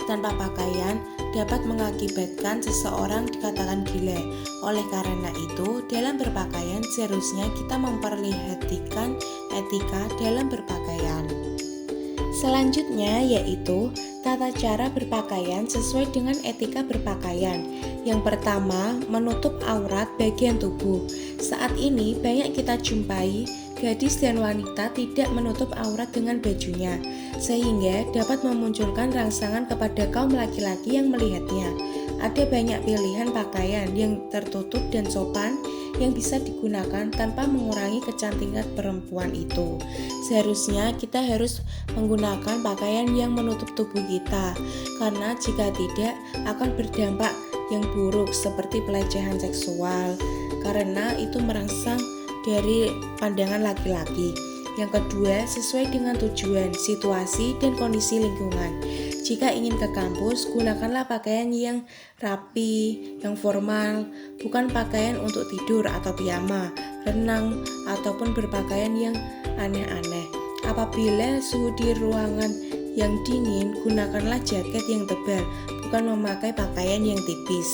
A: Tanpa pakaian dapat mengakibatkan seseorang dikatakan gila. Oleh karena itu, dalam berpakaian seharusnya kita memperlihatkan etika dalam berpakaian. Selanjutnya yaitu tata cara berpakaian sesuai dengan etika berpakaian. Yang pertama, menutup aurat bagian tubuh. Saat ini banyak kita jumpai gadis dan wanita tidak menutup aurat dengan bajunya, sehingga dapat memunculkan rangsangan kepada kaum laki-laki yang melihatnya. Ada banyak pilihan pakaian yang tertutup dan sopan yang bisa digunakan tanpa mengurangi kecantikan perempuan itu. Seharusnya kita harus menggunakan pakaian yang menutup tubuh kita, karena jika tidak akan berdampak yang buruk seperti pelecehan seksual, karena itu merangsang dari pandangan laki-laki. Yang kedua, sesuai dengan tujuan, situasi, dan kondisi lingkungan. Jika ingin ke kampus, gunakanlah pakaian yang rapi, yang formal, bukan pakaian untuk tidur atau piyama, renang, ataupun berpakaian yang aneh-aneh. Apabila suhu di ruangan yang dingin, gunakanlah jaket yang tebal, bukan memakai pakaian yang tipis.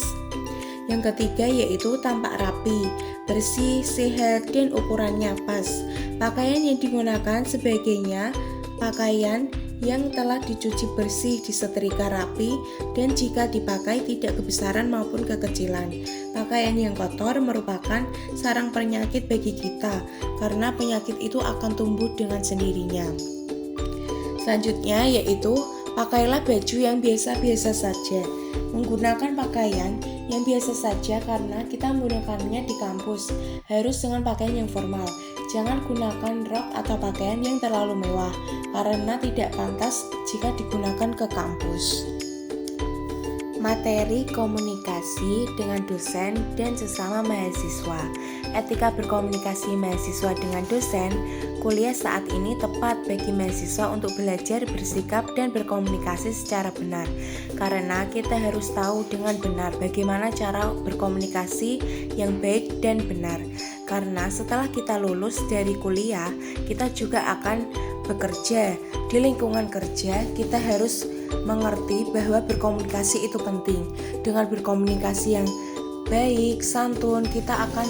A: Yang ketiga yaitu tampak rapi, bersih, sehat, dan ukurannya pas. Pakaian yang digunakan sebaiknya pakaian yang telah dicuci bersih, disetrika rapi, dan jika dipakai tidak kebesaran maupun kekecilan. Pakaian yang kotor merupakan sarang penyakit bagi kita, karena penyakit itu akan tumbuh dengan sendirinya. Selanjutnya yaitu pakailah baju yang biasa-biasa saja. Menggunakan pakaian yang biasa saja karena kita menggunakannya di kampus harus dengan pakaian yang formal. Jangan gunakan rok atau pakaian yang terlalu mewah karena tidak pantas jika digunakan ke kampus. Materi komunikasi dengan dosen dan sesama mahasiswa. Etika berkomunikasi mahasiswa dengan dosen. Kuliah saat ini tepat bagi mahasiswa untuk belajar bersikap dan berkomunikasi secara benar. Karena kita harus tahu dengan benar bagaimana cara berkomunikasi yang baik dan benar. Karena setelah kita lulus dari kuliah, kita juga akan bekerja. Di lingkungan kerja, kita harus mengerti bahwa berkomunikasi itu penting. Dengan berkomunikasi yang baik, santun, kita akan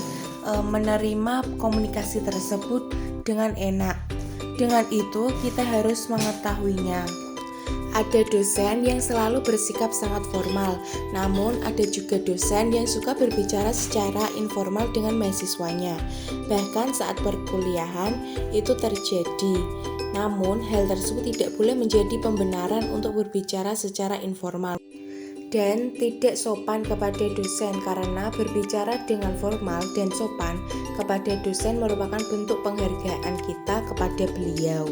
A: menerima komunikasi tersebut dengan enak. Dengan itu, kita harus mengetahuinya. Ada dosen yang selalu bersikap sangat formal, namun ada juga dosen yang suka berbicara secara informal dengan mahasiswanya. Bahkan saat perkuliahan itu terjadi. Namun, hal tersebut tidak boleh menjadi pembenaran untuk berbicara secara informal dan tidak sopan kepada dosen, karena berbicara dengan formal dan sopan kepada dosen merupakan bentuk penghargaan kita kepada beliau.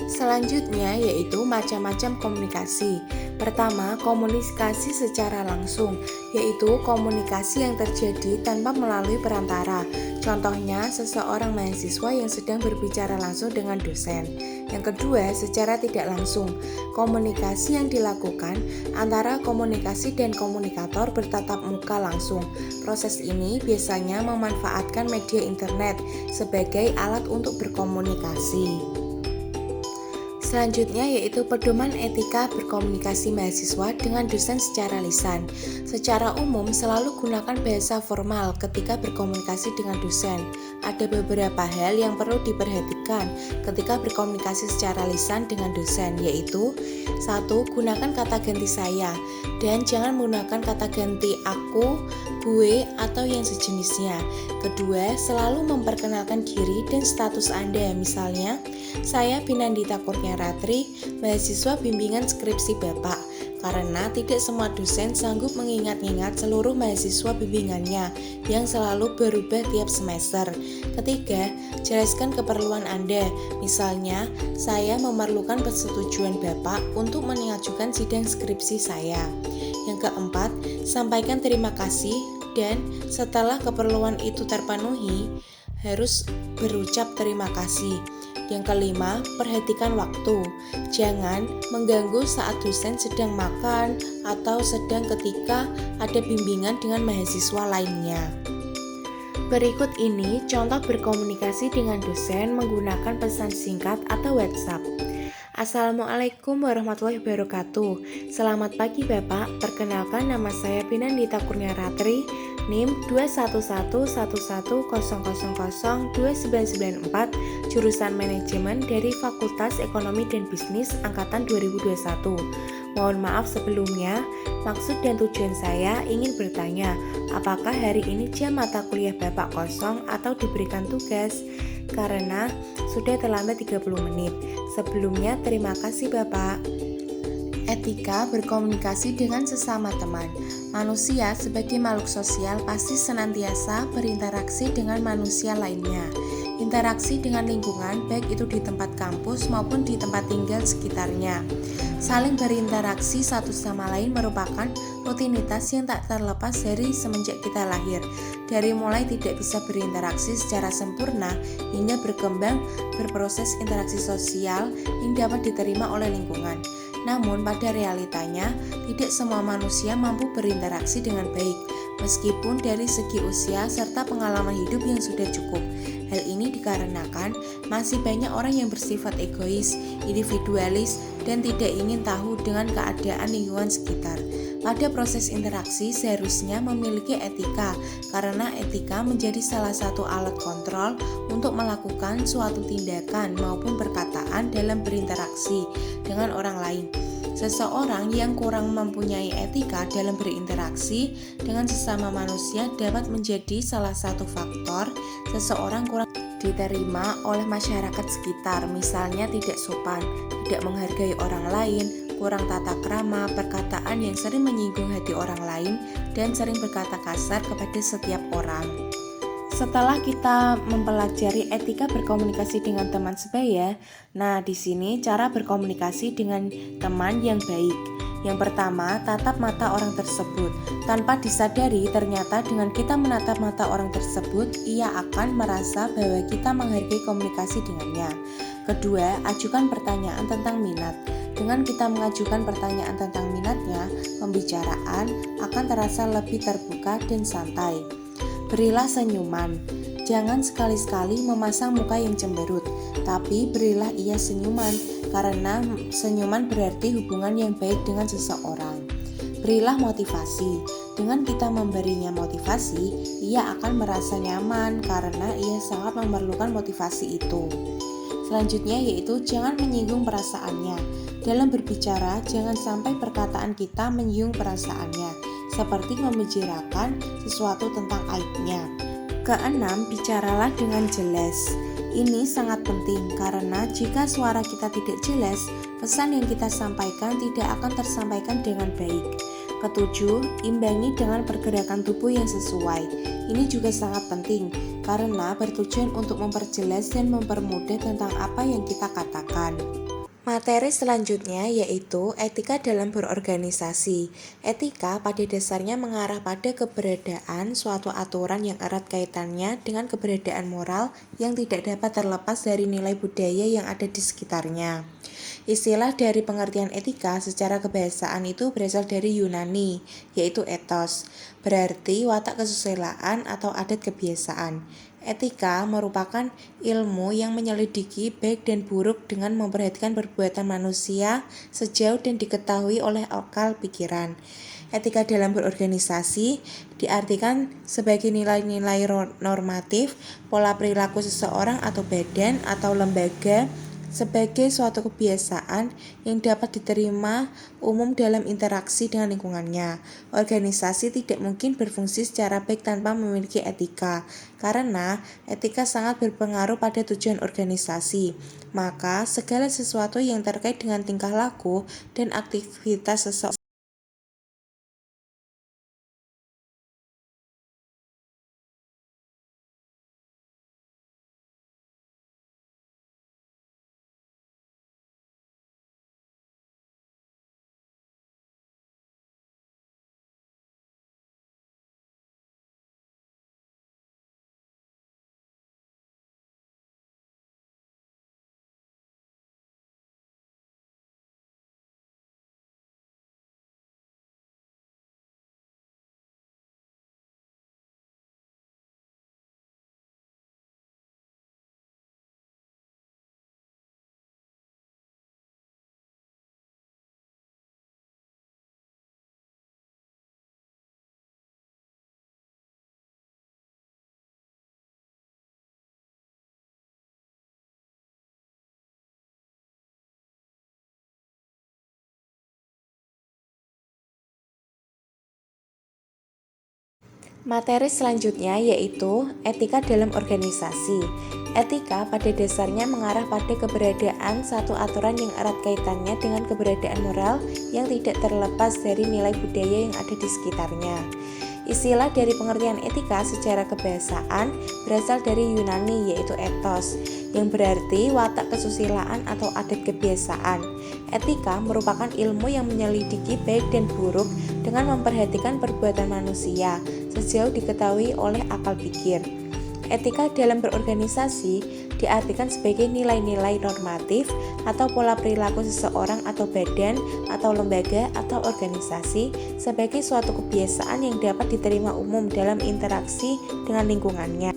A: Selanjutnya yaitu macam-macam komunikasi. Pertama, komunikasi secara langsung, yaitu komunikasi yang terjadi tanpa melalui perantara. Contohnya, seseorang mahasiswa yang sedang berbicara langsung dengan dosen. Yang kedua, secara tidak langsung, komunikasi yang dilakukan antara komunikasi dan komunikator bertatap muka langsung. Proses ini biasanya memanfaatkan media internet sebagai alat untuk berkomunikasi. Selanjutnya yaitu pedoman etika berkomunikasi mahasiswa dengan dosen secara lisan. Secara umum selalu gunakan bahasa formal ketika berkomunikasi dengan dosen. Ada beberapa hal yang perlu diperhatikan ketika berkomunikasi secara lisan dengan dosen, yaitu 1. Gunakan kata ganti saya dan jangan menggunakan kata ganti aku, gue, atau yang sejenisnya. Kedua, selalu memperkenalkan diri dan status Anda. Misalnya, saya Pinandita Kurniaratri, mahasiswa bimbingan skripsi Bapak. Karena tidak semua dosen sanggup mengingat-ingat seluruh mahasiswa bimbingannya yang selalu berubah tiap semester. Ketiga, jelaskan keperluan Anda. Misalnya, saya memerlukan persetujuan Bapak untuk mengajukan sidang skripsi saya. Yang keempat, sampaikan terima kasih dan setelah keperluan itu terpenuhi, harus berucap terima kasih. Yang kelima, perhatikan waktu. Jangan mengganggu saat dosen sedang makan atau sedang ketika ada bimbingan dengan mahasiswa lainnya. Berikut ini contoh berkomunikasi dengan dosen menggunakan pesan singkat atau WhatsApp. Assalamualaikum warahmatullahi wabarakatuh. Selamat pagi Bapak, perkenalkan nama saya Pinandita Kurniaratri, NIM 21110002994, jurusan manajemen dari Fakultas Ekonomi dan Bisnis Angkatan 2021. Mohon maaf sebelumnya, maksud dan tujuan saya ingin bertanya, apakah hari ini jam mata kuliah Bapak kosong atau diberikan tugas? Karena sudah terlambat 30 menit. Sebelumnya terima kasih Bapak. Etika berkomunikasi dengan sesama teman. Manusia sebagai makhluk sosial pasti senantiasa berinteraksi dengan manusia lainnya. Interaksi dengan lingkungan, baik itu di tempat kampus maupun di tempat tinggal sekitarnya. Saling berinteraksi satu sama lain merupakan rutinitas yang tak terlepas dari semenjak kita lahir. Dari mulai tidak bisa berinteraksi secara sempurna hingga berkembang berproses interaksi sosial yang dapat diterima oleh lingkungan. Namun pada realitanya, tidak semua manusia mampu berinteraksi dengan baik, meskipun dari segi usia serta pengalaman hidup yang sudah cukup. Hal ini dikarenakan masih banyak orang yang bersifat egois, individualis, dan tidak ingin tahu dengan keadaan lingkungan sekitar. Pada proses interaksi seharusnya memiliki etika, karena etika menjadi salah satu alat kontrol untuk melakukan suatu tindakan maupun perkataan dalam berinteraksi dengan orang lain. Seseorang yang kurang mempunyai etika dalam berinteraksi dengan sesama manusia dapat menjadi salah satu faktor seseorang kurang diterima oleh masyarakat sekitar, misalnya tidak sopan, tidak menghargai orang lain, kurang tata krama, perkataan yang sering menyinggung hati orang lain, dan sering berkata kasar kepada setiap orang. Setelah kita mempelajari etika berkomunikasi dengan teman sebaya, nah di sini cara berkomunikasi dengan teman yang baik. Yang pertama, tatap mata orang tersebut. Tanpa disadari, ternyata dengan kita menatap mata orang tersebut, ia akan merasa bahwa kita menghargai komunikasi dengannya. Kedua, ajukan pertanyaan tentang minat. Dengan kita mengajukan pertanyaan tentang minatnya, pembicaraan akan terasa lebih terbuka dan santai. Berilah senyuman. Jangan sekali-sekali memasang muka yang cemberut, tapi berilah ia senyuman, karena senyuman berarti hubungan yang baik dengan seseorang. Berilah motivasi. Dengan kita memberinya motivasi, ia akan merasa nyaman karena ia sangat memerlukan motivasi itu. Selanjutnya yaitu jangan menyinggung perasaannya. Dalam berbicara, jangan sampai perkataan kita menyinggung perasaannya, seperti membicarakan sesuatu tentang aibnya. Keenam, bicaralah dengan jelas. Ini sangat penting karena jika suara kita tidak jelas, pesan yang kita sampaikan tidak akan tersampaikan dengan baik. Ketujuh, imbangi dengan pergerakan tubuh yang sesuai. Ini juga sangat penting karena bertujuan untuk memperjelas dan mempermudah tentang apa yang kita katakan. Materi selanjutnya yaitu etika dalam berorganisasi. Etika pada dasarnya mengarah pada keberadaan suatu aturan yang erat kaitannya dengan keberadaan moral yang tidak dapat terlepas dari nilai budaya yang ada di sekitarnya. Istilah dari pengertian etika secara kebahasaan itu berasal dari Yunani, yaitu ethos, berarti watak kesusilaan atau adat kebiasaan. Etika merupakan ilmu yang menyelidiki baik dan buruk dengan memperhatikan perbuatan manusia sejauh dan diketahui oleh akal pikiran. Etika dalam berorganisasi diartikan sebagai nilai-nilai normatif, pola perilaku seseorang atau badan atau lembaga sebagai suatu kebiasaan yang dapat diterima umum dalam interaksi dengan lingkungannya. Organisasi tidak mungkin berfungsi secara baik tanpa memiliki etika, karena etika sangat berpengaruh pada tujuan organisasi. Maka, segala sesuatu yang terkait dengan tingkah laku dan aktivitas seseorang Materi selanjutnya yaitu etika dalam organisasi. Etika pada dasarnya mengarah pada keberadaan satu aturan yang erat kaitannya dengan keberadaan moral yang tidak terlepas dari nilai budaya yang ada di sekitarnya. Istilah dari pengertian etika secara kebahasaan berasal dari Yunani yaitu ethos, yang berarti watak kesusilaan atau adat kebiasaan. Etika merupakan ilmu yang menyelidiki baik dan buruk dengan memperhatikan perbuatan manusia sejauh diketahui oleh akal pikir. Etika dalam berorganisasi diartikan sebagai nilai-nilai normatif atau pola perilaku seseorang atau badan atau lembaga atau organisasi sebagai suatu kebiasaan yang dapat diterima umum dalam interaksi dengan lingkungannya.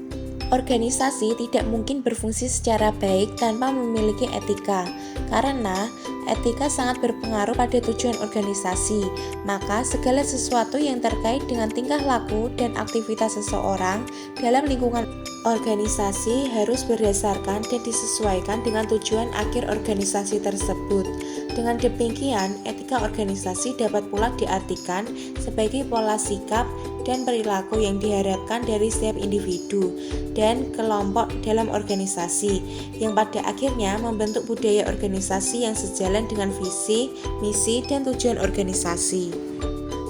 A: Organisasi tidak mungkin berfungsi secara baik tanpa memiliki etika, karena etika sangat berpengaruh pada tujuan organisasi. Maka, segala sesuatu yang terkait dengan tingkah laku dan aktivitas seseorang dalam lingkungan organisasi harus berdasarkan dan disesuaikan dengan tujuan akhir organisasi tersebut. Dengan demikian, etika organisasi dapat pula diartikan sebagai pola sikap dan perilaku yang diharapkan dari setiap individu dan kelompok dalam organisasi, yang pada akhirnya membentuk budaya organisasi yang sejalan dengan visi, misi, dan tujuan organisasi.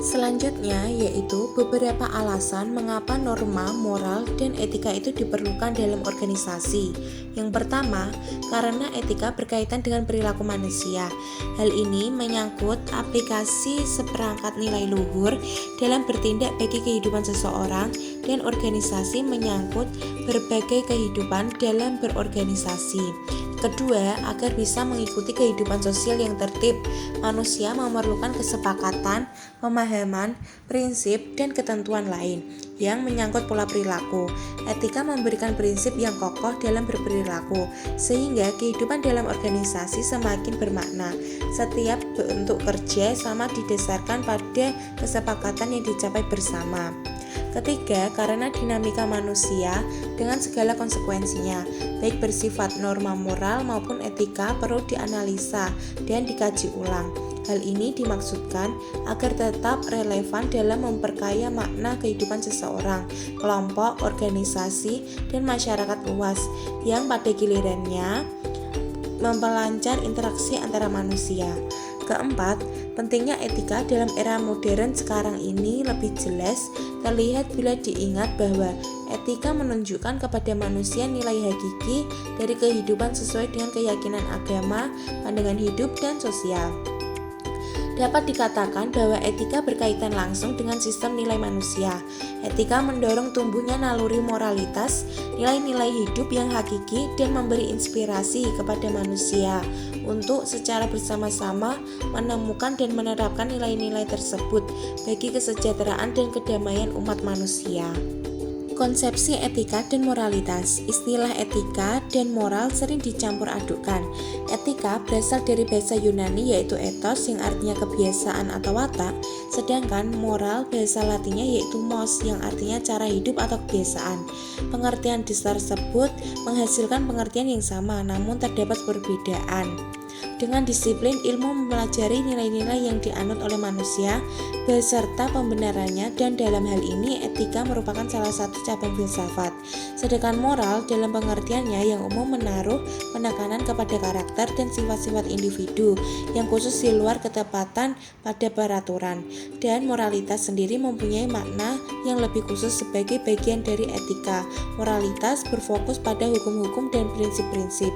A: Selanjutnya yaitu beberapa alasan mengapa norma, moral, dan etika itu diperlukan dalam organisasi. Yang pertama, karena etika berkaitan dengan perilaku manusia. Hal ini menyangkut aplikasi seperangkat nilai luhur dalam bertindak bagi kehidupan seseorang, dan organisasi menyangkut berbagai kehidupan dalam berorganisasi. Kedua, agar bisa mengikuti kehidupan sosial yang tertib, manusia memerlukan kesepakatan, pemahaman, prinsip, dan ketentuan lain yang menyangkut pola perilaku. Etika memberikan prinsip yang kokoh dalam berperilaku, sehingga kehidupan dalam organisasi semakin bermakna. Setiap bentuk kerja sama didasarkan pada kesepakatan yang dicapai bersama. Ketiga, karena dinamika manusia dengan segala konsekuensinya, baik bersifat norma moral maupun etika, perlu dianalisa dan dikaji ulang. Hal ini dimaksudkan agar tetap relevan dalam memperkaya makna kehidupan seseorang, kelompok, organisasi, dan masyarakat luas, yang pada gilirannya memperlancar interaksi antara manusia. Keempat, pentingnya etika dalam era modern sekarang ini lebih jelas terlihat bila diingat bahwa etika menunjukkan kepada manusia nilai hakiki dari kehidupan sesuai dengan keyakinan agama, pandangan hidup, dan sosial. Dapat dikatakan bahwa etika berkaitan langsung dengan sistem nilai manusia. Etika mendorong tumbuhnya naluri moralitas, nilai-nilai hidup yang hakiki, dan memberi inspirasi kepada manusia untuk secara bersama-sama menemukan dan menerapkan nilai-nilai tersebut bagi kesejahteraan dan kedamaian umat manusia. Konsepsi etika dan moralitas. Istilah etika dan moral sering dicampur adukkan. Etika berasal dari bahasa Yunani yaitu ethos yang artinya kebiasaan atau watak, sedangkan moral bahasa Latinnya yaitu mos yang artinya cara hidup atau kebiasaan. Pengertian tersebut menghasilkan pengertian yang sama namun terdapat perbedaan. Dengan disiplin, ilmu mempelajari nilai-nilai yang dianut oleh manusia beserta pembenarannya, dan dalam hal ini etika merupakan salah satu cabang filsafat. Sedangkan moral dalam pengertiannya yang umum menaruh penekanan kepada karakter dan sifat-sifat individu yang khusus di luar ketepatan pada peraturan. Dan moralitas sendiri mempunyai makna yang lebih khusus sebagai bagian dari etika. Moralitas berfokus pada hukum-hukum dan prinsip-prinsip.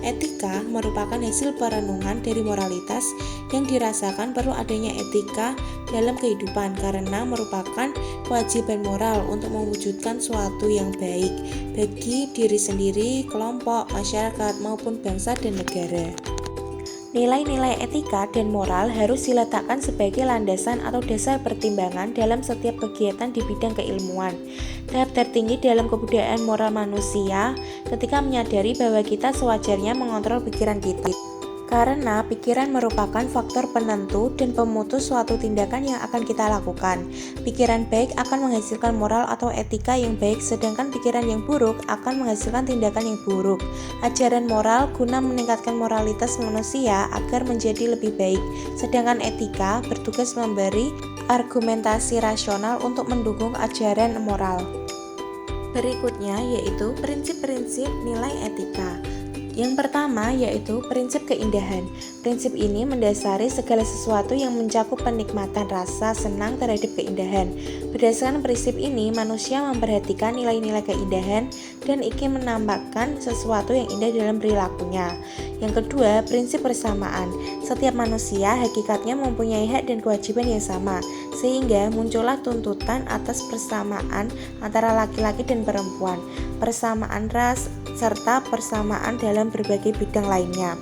A: Etika merupakan hasil perenungan dari moralitas yang dirasakan perlu adanya etika dalam kehidupan karena merupakan kewajiban moral untuk mewujudkan suatu yang baik bagi diri sendiri, kelompok, masyarakat, maupun bangsa dan negara. Nilai-nilai etika dan moral harus diletakkan sebagai landasan atau dasar pertimbangan dalam setiap kegiatan di bidang keilmuan. Tahap tertinggi dalam kebudayaan moral manusia ketika menyadari bahwa kita sewajarnya mengontrol pikiran kita. Karena pikiran merupakan faktor penentu dan pemutus suatu tindakan yang akan kita lakukan. Pikiran baik akan menghasilkan moral atau etika yang baik, sedangkan pikiran yang buruk akan menghasilkan tindakan yang buruk. Ajaran moral guna meningkatkan moralitas manusia agar menjadi lebih baik, sedangkan etika bertugas memberi argumentasi rasional untuk mendukung ajaran moral. Berikutnya yaitu prinsip-prinsip nilai etika. Yang pertama yaitu prinsip keindahan. Prinsip ini mendasari segala sesuatu yang mencakup penikmatan rasa senang terhadap keindahan. Berdasarkan prinsip ini, manusia memperhatikan nilai-nilai keindahan dan ingin menampakkan sesuatu yang indah dalam perilakunya. Yang kedua, prinsip persamaan. Setiap manusia hakikatnya mempunyai hak dan kewajiban yang sama, sehingga muncullah tuntutan atas persamaan antara laki-laki dan perempuan, persamaan ras, serta persamaan dalam berbagai bidang lainnya.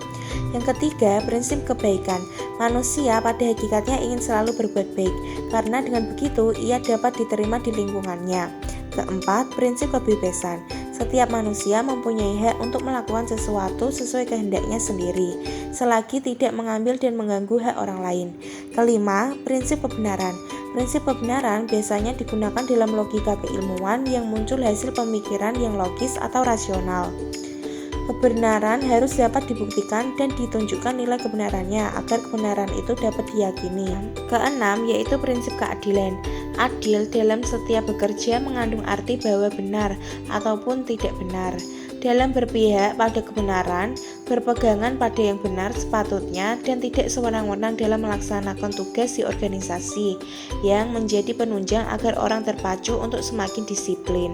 A: Yang ketiga, prinsip kebaikan. Manusia pada hakikatnya ingin selalu berbuat baik, karena dengan begitu ia dapat diterima di lingkungannya. Keempat, prinsip kebebasan. Setiap manusia mempunyai hak untuk melakukan sesuatu sesuai kehendaknya sendiri, selagi tidak mengambil dan mengganggu hak orang lain. Kelima, prinsip kebenaran. Prinsip kebenaran biasanya digunakan dalam logika keilmuan yang muncul hasil pemikiran yang logis atau rasional. Kebenaran harus dapat dibuktikan dan ditunjukkan nilai kebenarannya agar kebenaran itu dapat diyakini. Keenam, yaitu prinsip keadilan. Adil dalam setiap bekerja mengandung arti bahwa benar ataupun tidak benar. Dalam berpihak pada kebenaran, berpegangan pada yang benar sepatutnya dan tidak sewenang-wenang dalam melaksanakan tugas di organisasi yang menjadi penunjang agar orang terpacu untuk semakin disiplin.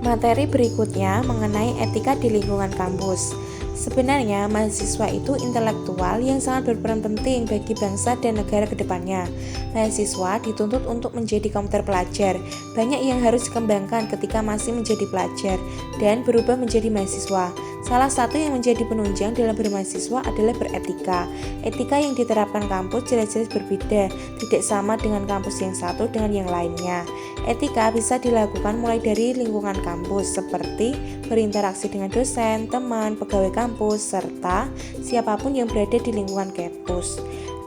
A: Materi berikutnya mengenai etika di lingkungan kampus. Sebenarnya mahasiswa itu intelektual yang sangat berperan penting bagi bangsa dan negara ke depannya. Mahasiswa dituntut untuk menjadi kaum terpelajar. Banyak yang harus dikembangkan ketika masih menjadi pelajar dan berubah menjadi mahasiswa. Salah satu yang menjadi penunjang dalam bermahasiswa adalah beretika. Etika yang diterapkan kampus jelas-jelas berbeda, tidak sama dengan kampus yang satu dengan yang lainnya. Etika bisa dilakukan mulai dari lingkungan kampus, seperti berinteraksi dengan dosen, teman, pegawai kampus, serta siapapun yang berada di lingkungan kampus.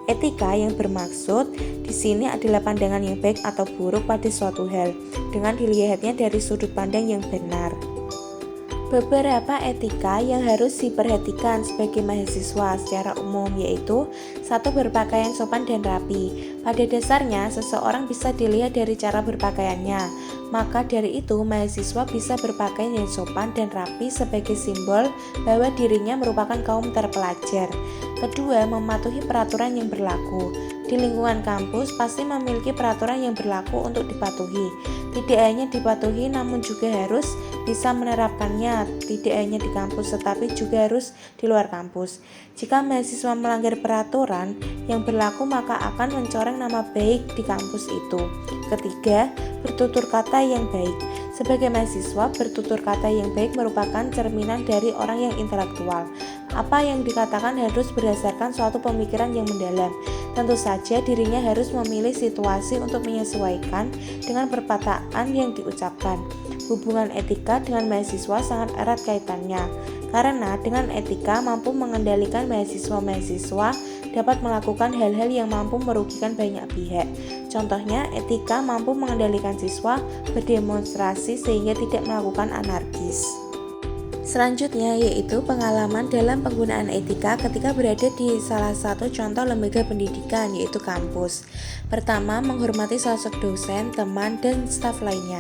A: Etika yang bermaksud di sini adalah pandangan yang baik atau buruk pada suatu hal, dengan dilihatnya dari sudut pandang yang benar. Beberapa etika yang harus diperhatikan sebagai mahasiswa secara umum yaitu 1. Berpakaian sopan dan rapi. Pada dasarnya, seseorang bisa dilihat dari cara berpakaiannya. Maka dari itu, mahasiswa bisa berpakaian yang sopan dan rapi sebagai simbol bahwa dirinya merupakan kaum terpelajar. Kedua, mematuhi peraturan yang berlaku. Di lingkungan kampus pasti memiliki peraturan yang berlaku untuk dipatuhi. Tidak hanya dipatuhi namun juga harus bisa menerapkannya, tidak hanya di kampus tetapi juga harus di luar kampus. Jika mahasiswa melanggar peraturan yang berlaku maka akan mencoreng nama baik di kampus itu. Ketiga, bertutur kata yang baik. Sebagai mahasiswa, bertutur kata yang baik merupakan cerminan dari orang yang intelektual. Apa yang dikatakan harus berdasarkan suatu pemikiran yang mendalam. Tentu saja dirinya harus memilih situasi untuk menyesuaikan dengan perkataan yang diucapkan. Hubungan etika dengan mahasiswa sangat erat kaitannya, karena dengan etika mampu mengendalikan mahasiswa-mahasiswa dapat melakukan hal-hal yang mampu merugikan banyak pihak. Contohnya, etika mampu mengendalikan siswa berdemonstrasi sehingga tidak melakukan anarkis. Selanjutnya yaitu pengalaman dalam penggunaan etika ketika berada di salah satu contoh lembaga pendidikan yaitu kampus. Pertama, menghormati sosok dosen, teman, dan staf lainnya.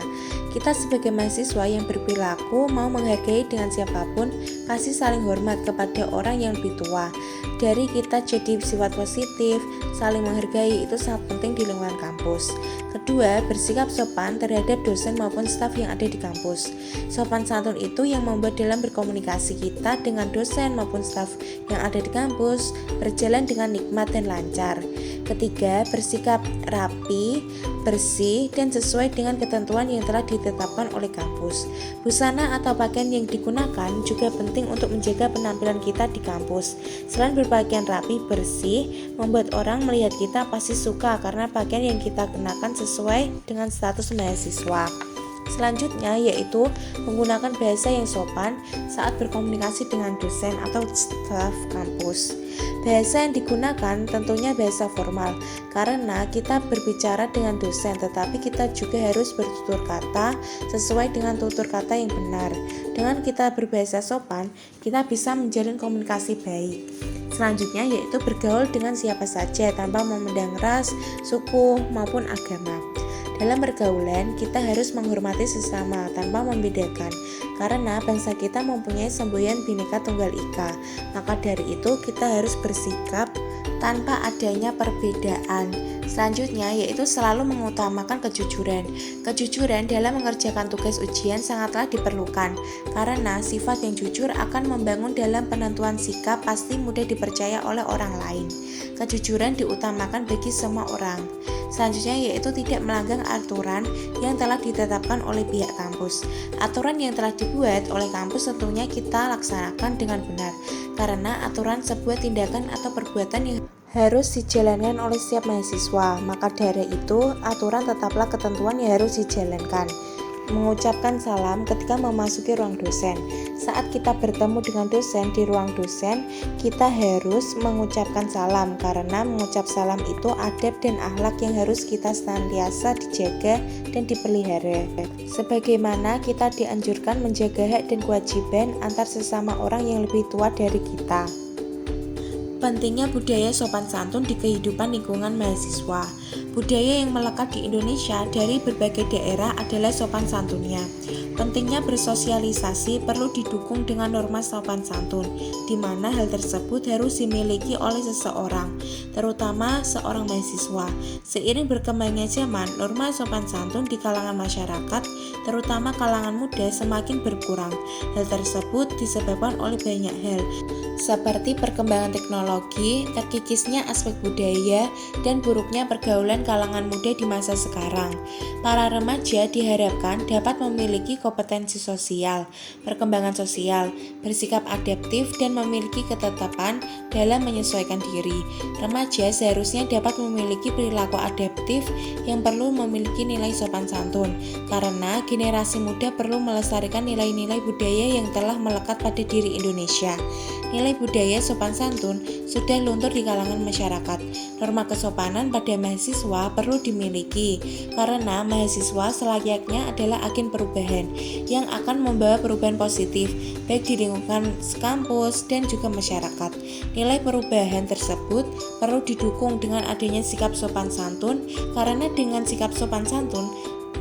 A: Kita sebagai mahasiswa yang berperilaku mau menghargai dengan siapapun, pasti saling hormat kepada orang yang lebih tua. Dari kita jadi sifat positif, saling menghargai itu sangat penting di lingkungan kampus. Kedua, bersikap sopan terhadap dosen maupun staf yang ada di kampus. Sopan santun itu yang membuat dalam berkomunikasi kita dengan dosen maupun staf yang ada di kampus berjalan dengan nikmat dan lancar. Ketiga, bersikap rapi, bersih, dan sesuai dengan ketentuan yang telah ditetapkan oleh kampus. Busana atau pakaian yang digunakan juga penting untuk menjaga penampilan kita di kampus. Selain berpakaian rapi, bersih, membuat orang melihat kita pasti suka karena pakaian yang kita kenakan sesuai dengan status mahasiswa. Selanjutnya yaitu menggunakan bahasa yang sopan saat berkomunikasi dengan dosen atau staf kampus. Bahasa yang digunakan tentunya bahasa formal karena kita berbicara dengan dosen, tetapi kita juga harus bertutur kata sesuai dengan tutur kata yang benar. Dengan kita berbahasa sopan, kita bisa menjalin komunikasi baik. Selanjutnya yaitu bergaul dengan siapa saja tanpa memandang ras, suku, maupun agama. Dalam pergaulan, kita harus menghormati sesama tanpa membedakan, karena bangsa kita mempunyai semboyan Bhinneka Tunggal Ika. Maka dari itu, kita harus bersikap tanpa adanya perbedaan. Selanjutnya yaitu selalu mengutamakan kejujuran. Kejujuran dalam mengerjakan tugas ujian sangatlah diperlukan, karena sifat yang jujur akan membangun dalam penentuan sikap pasti mudah dipercaya oleh orang lain. Kejujuran diutamakan bagi semua orang. Selanjutnya yaitu tidak melanggar aturan yang telah ditetapkan oleh pihak kampus. Aturan yang telah dibuat oleh kampus tentunya kita laksanakan dengan benar, karena aturan sebuah tindakan atau perbuatan yang harus dijalankan oleh setiap mahasiswa. Maka dari itu, aturan tetaplah ketentuan yang harus dijalankan. mengucapkan salam ketika memasuki ruang dosen. Saat kita bertemu dengan dosen di ruang dosen, kita harus mengucapkan salam karena mengucap salam itu adab dan akhlak yang harus kita senantiasa dijaga dan dipelihara. Sebagaimana kita dianjurkan menjaga hak dan kewajiban antar sesama orang yang lebih tua dari kita. Pentingnya budaya sopan santun di kehidupan lingkungan mahasiswa. Budaya yang melekat di Indonesia dari berbagai daerah adalah sopan santunnya. Pentingnya bersosialisasi perlu didukung dengan norma sopan santun, di mana hal tersebut harus dimiliki oleh seseorang, terutama seorang mahasiswa. Seiring berkembangnya zaman, norma sopan santun di kalangan masyarakat, terutama kalangan muda, semakin berkurang. Hal tersebut disebabkan oleh banyak hal, seperti perkembangan teknologi, terkikisnya aspek budaya, dan buruknya pergaulan kalangan muda di masa sekarang. Para remaja diharapkan dapat memiliki kompetensi sosial, perkembangan sosial, bersikap adaptif, dan memiliki ketetapan dalam menyesuaikan diri. Remaja seharusnya dapat memiliki perilaku adaptif yang perlu memiliki nilai sopan santun, karena generasi muda perlu melestarikan nilai-nilai budaya yang telah melekat pada diri Indonesia. Nilai budaya sopan santun sudah luntur di kalangan masyarakat. Norma kesopanan pada mahasiswa perlu dimiliki, karena mahasiswa selayaknya adalah agen perubahan yang akan membawa perubahan positif baik di lingkungan kampus dan juga masyarakat. Nilai perubahan tersebut perlu didukung dengan adanya sikap sopan santun, karena dengan sikap sopan santun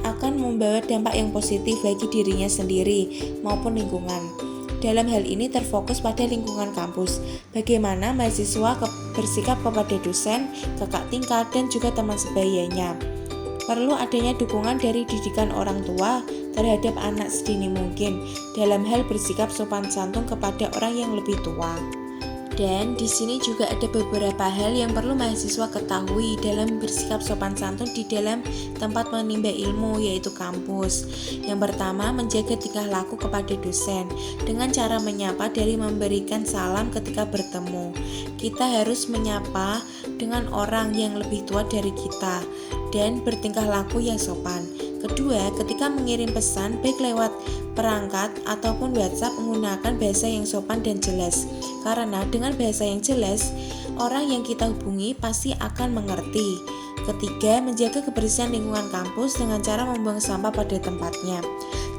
A: akan membawa dampak yang positif bagi dirinya sendiri maupun lingkungan. Dalam hal ini terfokus pada lingkungan kampus, bagaimana mahasiswa bersikap kepada dosen, kakak tingkat, dan juga teman sebayanya. Perlu adanya dukungan dari didikan orang tua terhadap anak sedini mungkin dalam hal bersikap sopan santun kepada orang yang lebih tua. Dan di sini juga ada beberapa hal yang perlu mahasiswa ketahui dalam bersikap sopan santun di dalam tempat menimba ilmu, yaitu kampus. Yang pertama, menjaga tingkah laku kepada dosen dengan cara menyapa dari memberikan salam ketika bertemu. Kita harus menyapa dengan orang yang lebih tua dari kita dan bertingkah laku yang sopan. Kedua, ketika mengirim pesan baik lewat perangkat ataupun WhatsApp, menggunakan bahasa yang sopan dan jelas, karena dengan bahasa yang jelas orang yang kita hubungi pasti akan mengerti. Ketiga, menjaga kebersihan lingkungan kampus dengan cara membuang sampah pada tempatnya.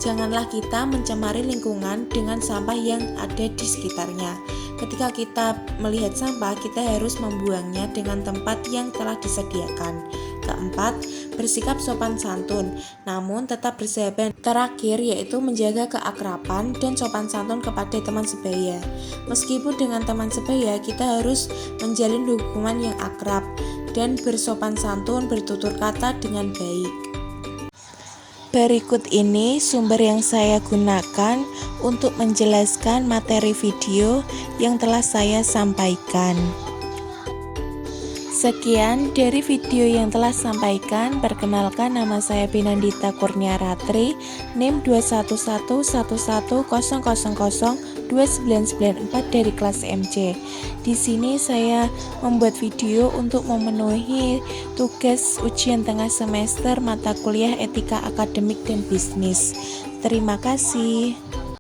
A: Janganlah kita mencemari lingkungan dengan sampah yang ada di sekitarnya. Ketika kita melihat sampah, kita harus membuangnya dengan tempat yang telah disediakan. Keempat, bersikap sopan santun, namun tetap bersahabat. Terakhir, yaitu menjaga keakraban dan sopan santun kepada teman sebaya. Meskipun dengan teman sebaya, kita harus menjalin hubungan yang akrab dan bersopan santun, bertutur kata dengan baik. Berikut ini sumber yang saya gunakan untuk menjelaskan materi video yang telah saya sampaikan. Sekian dari video yang telah sampaikan. Perkenalkan, nama saya Pinandita Kurnia Ratri, NIM 21110002994 dari kelas MC. Di sini saya membuat video untuk memenuhi tugas ujian tengah semester mata kuliah Etika Akademik dan Bisnis. Terima kasih.